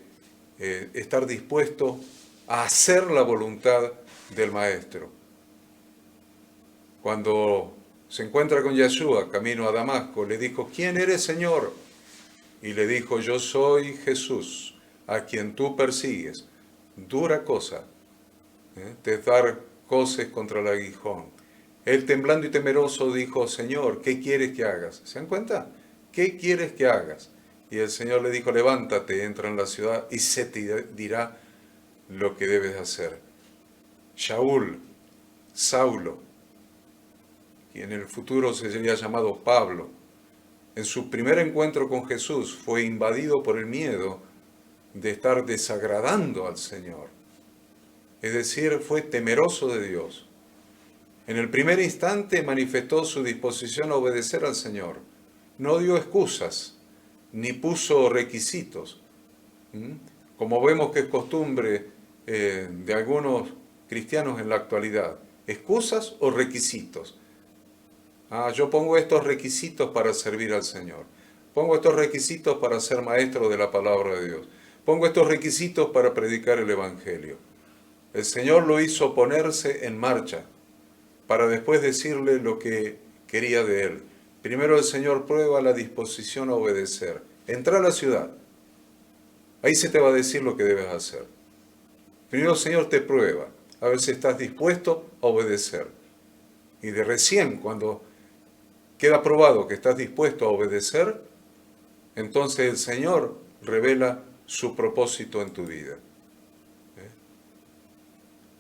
estar dispuesto a hacer la voluntad del Maestro. Cuando se encuentra con Yeshua camino a Damasco, le dijo, ¿quién eres, Señor? Y le dijo, yo soy Jesús, a quien tú persigues. Dura cosa, de dar coces contra el aguijón. Él, temblando y temeroso, dijo, Señor, ¿qué quieres que hagas? ¿Se dan cuenta? ¿Qué quieres que hagas? Y el Señor le dijo, levántate, entra en la ciudad y se te dirá lo que debes hacer. Shaul, Saulo, y en el futuro sería llamado Pablo, en su primer encuentro con Jesús fue invadido por el miedo de estar desagradando al Señor. Es decir, fue temeroso de Dios. En el primer instante manifestó su disposición a obedecer al Señor. No dio excusas, ni puso requisitos. Como vemos que es costumbre de algunos cristianos en la actualidad. ¿Excusas o requisitos? Yo pongo estos requisitos para servir al Señor. Pongo estos requisitos para ser maestro de la palabra de Dios. Pongo estos requisitos para predicar el Evangelio. El Señor lo hizo ponerse en marcha para después decirle lo que quería de él. Primero el Señor prueba la disposición a obedecer. Entra a la ciudad. Ahí se te va a decir lo que debes hacer. Primero el Señor te prueba, a ver si estás dispuesto a obedecer. Y de recién, cuando queda probado que estás dispuesto a obedecer, entonces el Señor revela su propósito en tu vida.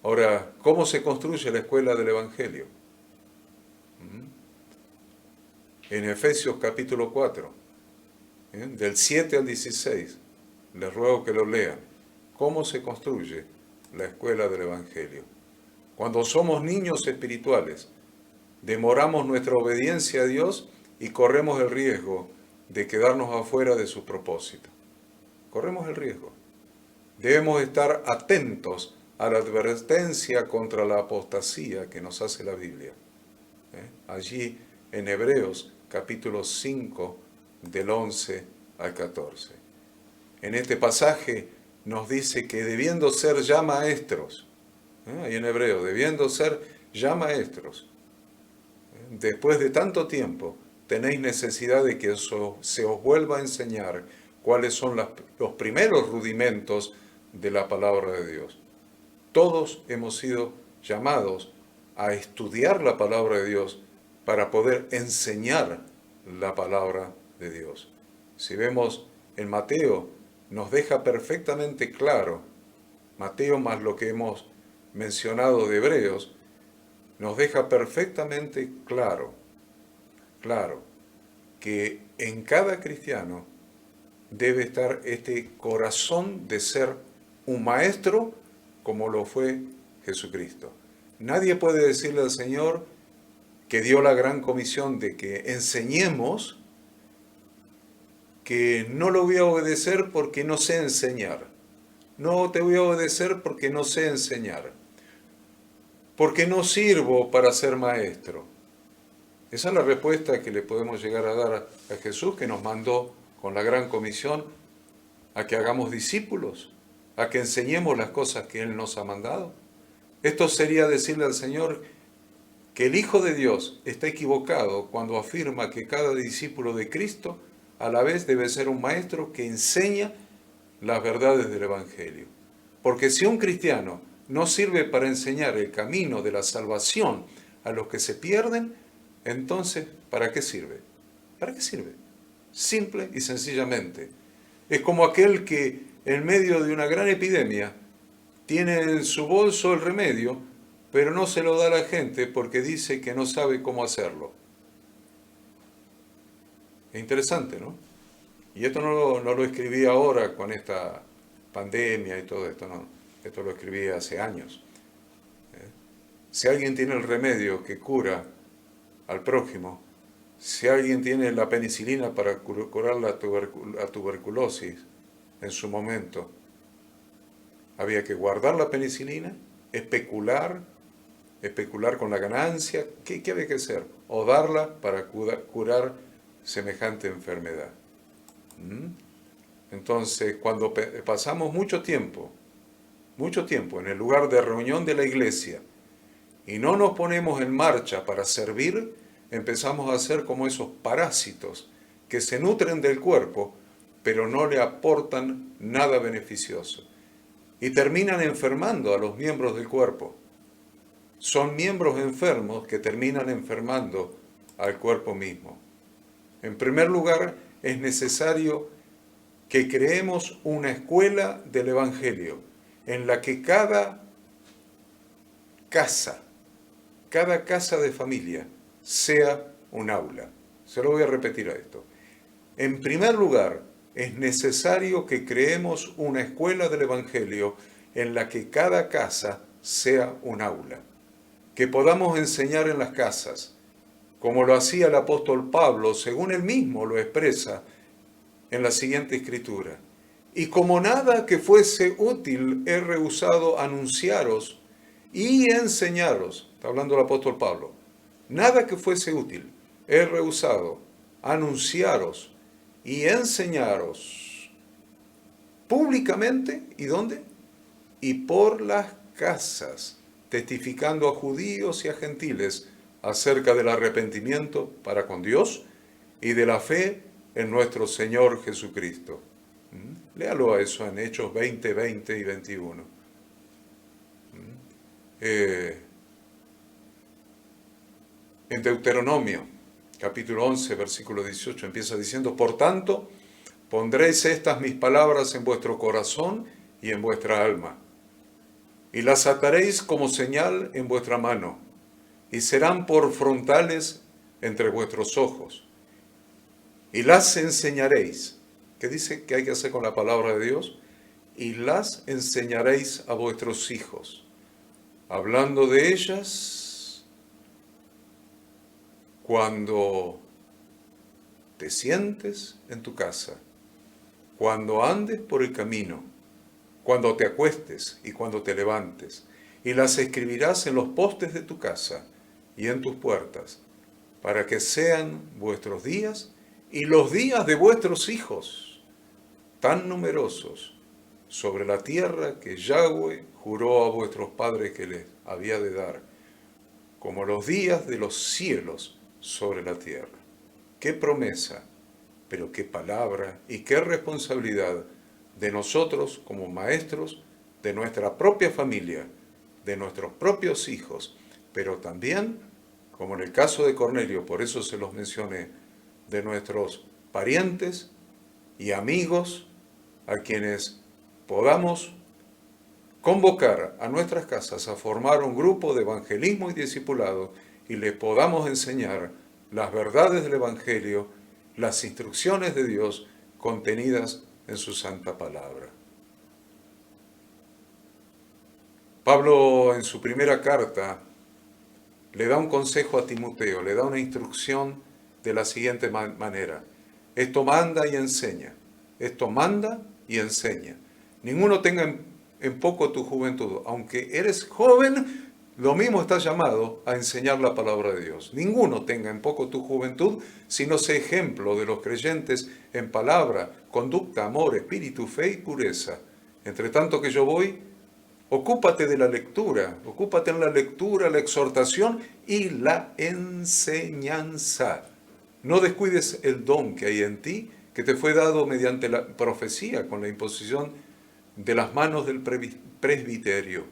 Ahora, ¿cómo se construye la escuela del Evangelio? En Efesios capítulo 4, del 7 al 16, les ruego que lo lean. ¿Cómo se construye la escuela del Evangelio? Cuando somos niños espirituales, demoramos nuestra obediencia a Dios y corremos el riesgo de quedarnos afuera de su propósito. Corremos el riesgo. Debemos estar atentos a la advertencia contra la apostasía que nos hace la Biblia. Allí en Hebreos capítulo 5 del 11 al 14. En este pasaje nos dice que debiendo ser ya maestros, ahí en Hebreo, debiendo ser ya maestros, después de tanto tiempo, tenéis necesidad de que se os vuelva a enseñar cuáles son los primeros rudimentos de la palabra de Dios. Todos hemos sido llamados a estudiar la palabra de Dios para poder enseñar la palabra de Dios. Si vemos en Mateo, nos deja perfectamente claro, Mateo más lo que hemos mencionado de Hebreos, nos deja perfectamente claro, que en cada cristiano debe estar este corazón de ser un maestro como lo fue Jesucristo. Nadie puede decirle al Señor, que dio la gran comisión de que enseñemos, que no lo voy a obedecer porque no sé enseñar. No te voy a obedecer porque no sé enseñar. Porque no sirvo para ser maestro. Esa es la respuesta que le podemos llegar a dar a Jesús, que nos mandó con la gran comisión a que hagamos discípulos, a que enseñemos las cosas que Él nos ha mandado. Esto sería decirle al Señor que el Hijo de Dios está equivocado cuando afirma que cada discípulo de Cristo a la vez debe ser un maestro que enseña las verdades del Evangelio. Porque si un cristiano no sirve para enseñar el camino de la salvación a los que se pierden, entonces, ¿para qué sirve? ¿Para qué sirve? Simple y sencillamente. Es como aquel que en medio de una gran epidemia tiene en su bolso el remedio, pero no se lo da a la gente porque dice que no sabe cómo hacerlo. Es interesante, ¿no? Y esto no lo escribí ahora con esta pandemia y todo esto, no. Esto lo escribí hace años. Si alguien tiene el remedio que cura al prójimo, si alguien tiene la penicilina para curar la tuberculosis en su momento, había que guardar la penicilina, especular con la ganancia, ¿qué había que hacer? O darla para curar semejante enfermedad. Entonces, cuando pasamos mucho tiempo en el lugar de reunión de la iglesia y no nos ponemos en marcha para servir, empezamos a ser como esos parásitos que se nutren del cuerpo, pero no le aportan nada beneficioso. Y terminan enfermando a los miembros del cuerpo. Son miembros enfermos que terminan enfermando al cuerpo mismo. En primer lugar, es necesario que creemos una escuela del Evangelio en la que cada casa de familia sea un aula. Se lo voy a repetir a esto. En primer lugar, es necesario que creemos una escuela del Evangelio en la que cada casa sea un aula. Que podamos enseñar en las casas, como lo hacía el apóstol Pablo, según él mismo lo expresa en la siguiente escritura. Y como nada que fuese útil he rehusado anunciaros y enseñaros, está hablando el apóstol Pablo, nada que fuese útil he rehusado anunciaros y enseñaros públicamente, ¿y dónde? Y por las casas, testificando a judíos y a gentiles acerca del arrepentimiento para con Dios y de la fe en nuestro Señor Jesucristo. Léalo a eso en Hechos 20, 20 y 21. En Deuteronomio, capítulo 11, versículo 18, empieza diciendo, por tanto, pondréis estas mis palabras en vuestro corazón y en vuestra alma, y las ataréis como señal en vuestra mano, y serán por frontales entre vuestros ojos, y las enseñaréis. ¿Qué dice que hay que hacer con la palabra de Dios? Y las enseñaréis a vuestros hijos, hablando de ellas cuando te sientes en tu casa, cuando andes por el camino, cuando te acuestes y cuando te levantes, y las escribirás en los postes de tu casa y en tus puertas, para que sean vuestros días y los días de vuestros hijos, tan numerosos sobre la tierra que Yahweh juró a vuestros padres que les había de dar, como los días de los cielos sobre la tierra. ¡Qué promesa! Pero qué palabra y qué responsabilidad de nosotros como maestros, de nuestra propia familia, de nuestros propios hijos, pero también, como en el caso de Cornelio, por eso se los mencioné, de nuestros parientes y amigos a quienes podamos convocar a nuestras casas a formar un grupo de evangelismo y discipulado y les podamos enseñar las verdades del Evangelio, las instrucciones de Dios contenidas en su santa palabra. Pablo en su primera carta le da un consejo a Timoteo, le da una instrucción de la siguiente manera. Esto manda y enseña. Esto manda y enseña. Ninguno tenga en poco tu juventud. Aunque eres joven, lo mismo estás llamado a enseñar la palabra de Dios. Ninguno tenga en poco tu juventud, sino sé ejemplo de los creyentes en palabra, conducta, amor, espíritu, fe y pureza. Entre tanto que yo voy, ocúpate de la lectura, ocúpate en la lectura, la exhortación y la enseñanza. No descuides el don que hay en ti, que te fue dado mediante la profecía, con la imposición de las manos del presbiterio.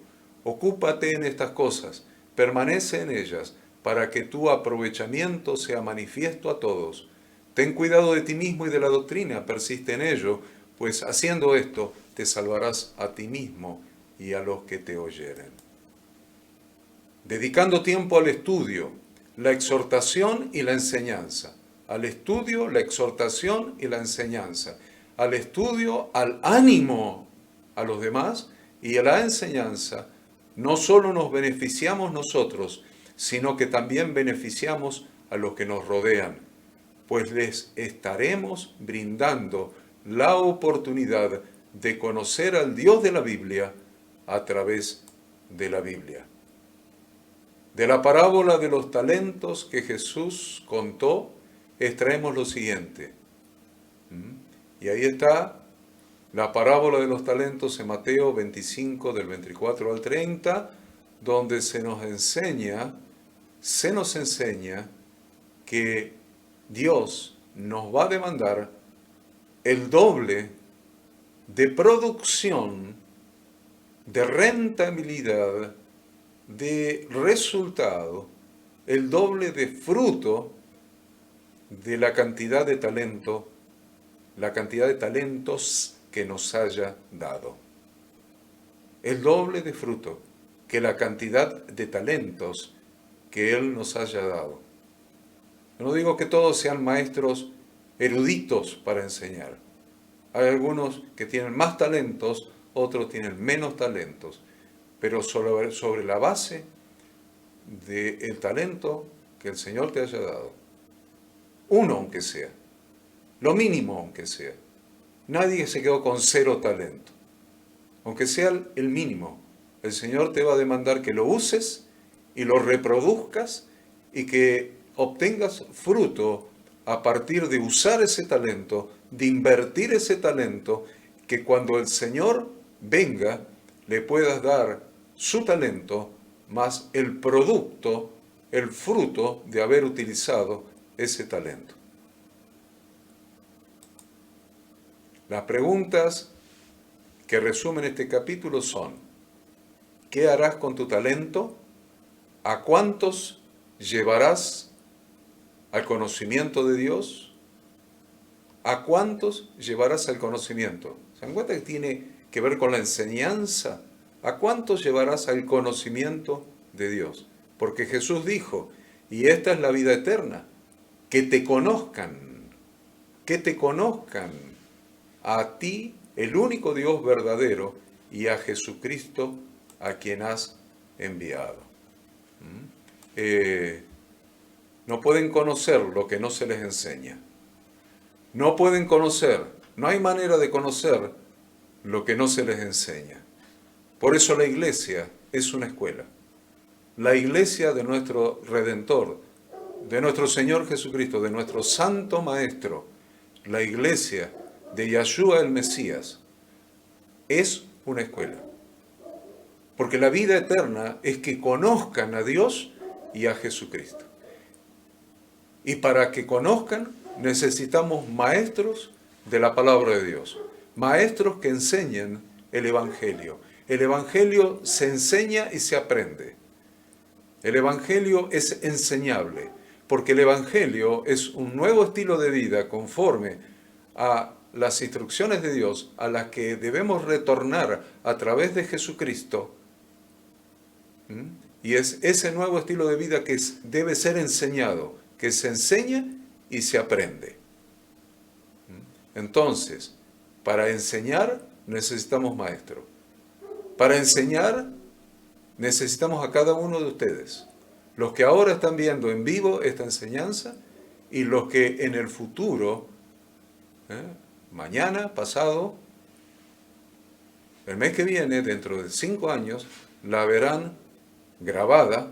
Ocúpate en estas cosas, permanece en ellas, para que tu aprovechamiento sea manifiesto a todos. Ten cuidado de ti mismo y de la doctrina, persiste en ello, pues haciendo esto te salvarás a ti mismo y a los que te oyeren. Dedicando tiempo al estudio, la exhortación y la enseñanza. Al estudio, la exhortación y la enseñanza. Al estudio, al ánimo a los demás, y a la enseñanza, no solo nos beneficiamos nosotros, sino que también beneficiamos a los que nos rodean, pues les estaremos brindando la oportunidad de conocer al Dios de la Biblia a través de la Biblia. De la parábola de los talentos que Jesús contó, extraemos lo siguiente. Y ahí está la parábola de los talentos en Mateo 25, del 24 al 30, donde se nos enseña que Dios nos va a demandar el doble de producción, de rentabilidad, de resultado, el doble de fruto de la cantidad de talento, la cantidad de talentos que nos haya dado. El doble de fruto que la cantidad de talentos que Él nos haya dado. No digo que todos sean maestros eruditos para enseñar. Hay algunos que tienen más talentos, otros tienen menos talentos, pero sobre la base del talento que el Señor te haya dado. Uno aunque sea, lo mínimo aunque sea. Nadie se quedó con 0 talento. Aunque sea el mínimo, el Señor te va a demandar que lo uses y lo reproduzcas y que obtengas fruto a partir de usar ese talento, de invertir ese talento, que cuando el Señor venga le puedas dar su talento más el producto, el fruto de haber utilizado ese talento. Las preguntas que resumen este capítulo son: ¿qué harás con tu talento? ¿A cuántos llevarás al conocimiento de Dios? ¿A cuántos llevarás al conocimiento? ¿Se dan cuenta que tiene que ver con la enseñanza? ¿A cuántos llevarás al conocimiento de Dios? Porque Jesús dijo, y esta es la vida eterna, que te conozcan a ti, el único Dios verdadero, y a Jesucristo, a quien has enviado. No pueden conocer lo que no se les enseña. no pueden conocer, no hay manera de conocer lo que no se les enseña. Por eso la iglesia es una escuela. La iglesia de nuestro Redentor, de nuestro Señor Jesucristo, de nuestro Santo Maestro, la iglesia de Yahshua el Mesías, es una escuela. Porque la vida eterna es que conozcan a Dios y a Jesucristo. Y para que conozcan, necesitamos maestros de la palabra de Dios. Maestros que enseñen el Evangelio. El Evangelio se enseña y se aprende. El Evangelio es enseñable, porque el Evangelio es un nuevo estilo de vida conforme a las instrucciones de Dios a las que debemos retornar a través de Jesucristo. Y es ese nuevo estilo de vida que debe ser enseñado, que se enseña y se aprende. Entonces, para enseñar necesitamos maestros. Para enseñar necesitamos a cada uno de ustedes. Los que ahora están viendo en vivo esta enseñanza y los que en el futuro, mañana, pasado, el mes que viene, dentro de 5 años, la verán grabada,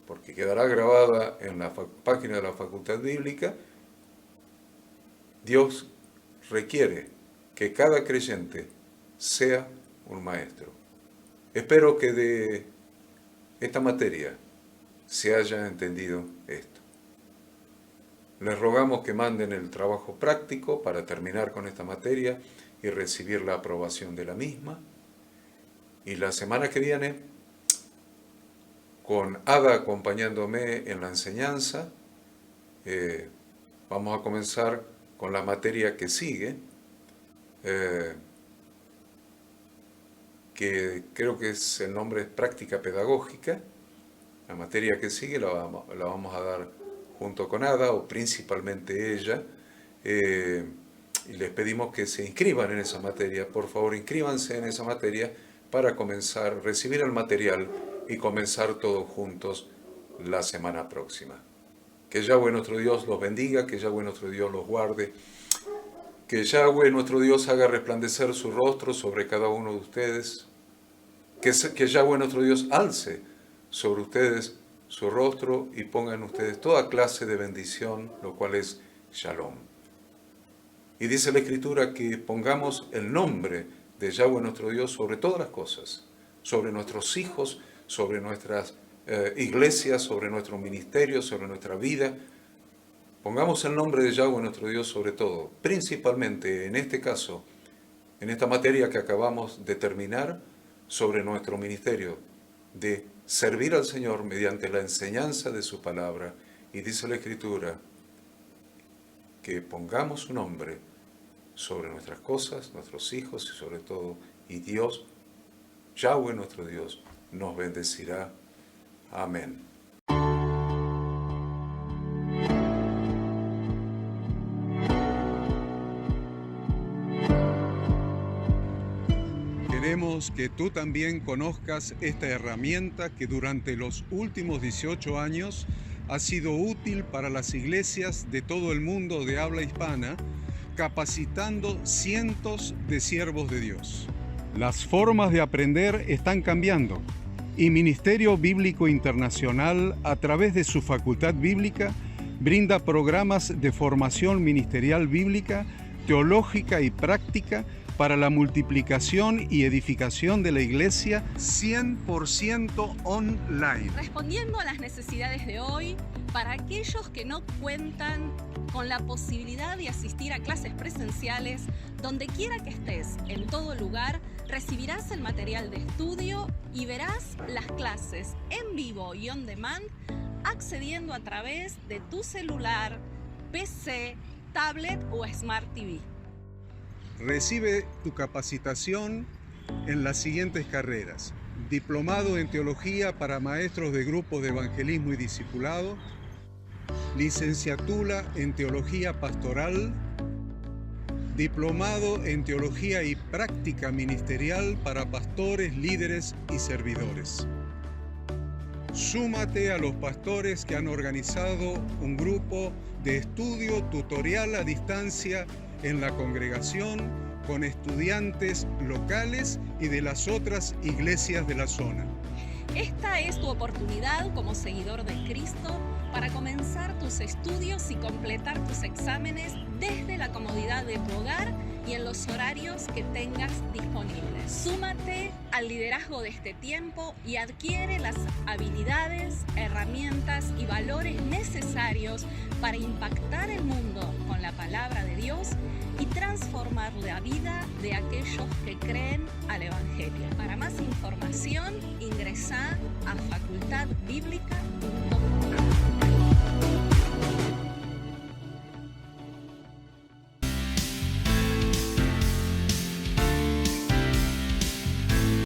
porque quedará grabada en la página de la Facultad Bíblica. Dios requiere que cada creyente sea un maestro. Espero que de esta materia se haya entendido esto. Les rogamos que manden el trabajo práctico para terminar con esta materia y recibir la aprobación de la misma. Y la semana que viene, con Ada acompañándome en la enseñanza, vamos a comenzar con la materia que sigue, que creo que el nombre es práctica pedagógica. La materia que sigue la vamos a dar junto con Ada, o principalmente ella, y les pedimos que se inscriban en esa materia. Por favor, inscríbanse en esa materia para comenzar, recibir el material y comenzar todos juntos la semana próxima. Que Yahweh nuestro Dios los bendiga, que Yahweh nuestro Dios los guarde, que Yahweh nuestro Dios haga resplandecer su rostro sobre cada uno de ustedes, que Yahweh nuestro Dios alce sobre ustedes su rostro y ponga en ustedes toda clase de bendición, lo cual es Shalom. Y dice la Escritura que pongamos el nombre de Yahweh nuestro Dios sobre todas las cosas, sobre nuestros hijos, sobre nuestras iglesias, sobre nuestro ministerio, sobre nuestra vida. Pongamos el nombre de Yahweh nuestro Dios sobre todo, principalmente en este caso, en esta materia que acabamos de terminar, sobre nuestro ministerio, de servir al Señor mediante la enseñanza de su palabra. Y dice la Escritura que pongamos su nombre sobre nuestras cosas, nuestros hijos y sobre todo, y Dios, Yahweh nuestro Dios, nos bendecirá. Amén. Queremos que tú también conozcas esta herramienta que durante los últimos 18 años ha sido útil para las iglesias de todo el mundo de habla hispana, capacitando cientos de siervos de Dios. Las formas de aprender están cambiando y Ministerio Bíblico Internacional, a través de su Facultad Bíblica, brinda programas de formación ministerial bíblica, teológica y práctica para la multiplicación y edificación de la iglesia 100% online. Respondiendo a las necesidades de hoy, para aquellos que no cuentan con la posibilidad de asistir a clases presenciales, donde quiera que estés, en todo lugar, recibirás el material de estudio y verás las clases en vivo y on demand, accediendo a través de tu celular, PC, tablet o Smart TV. Recibe tu capacitación en las siguientes carreras: diplomado en teología para maestros de grupos de evangelismo y discipulado, licenciatura en teología pastoral, diplomado en teología y práctica ministerial para pastores, líderes y servidores. Súmate a los pastores que han organizado un grupo de estudio tutorial a distancia en la congregación, con estudiantes locales y de las otras iglesias de la zona. Esta es tu oportunidad como seguidor de Cristo para comenzar tus estudios y completar tus exámenes desde la comodidad de tu hogar y en los horarios que tengas disponibles. Súmate al liderazgo de este tiempo y adquiere las habilidades, herramientas y valores necesarios para impactar el mundo con la palabra de Dios y transformar la vida de aquellos que creen al Evangelio. Para más información, ingresá a facultadbiblica.cl.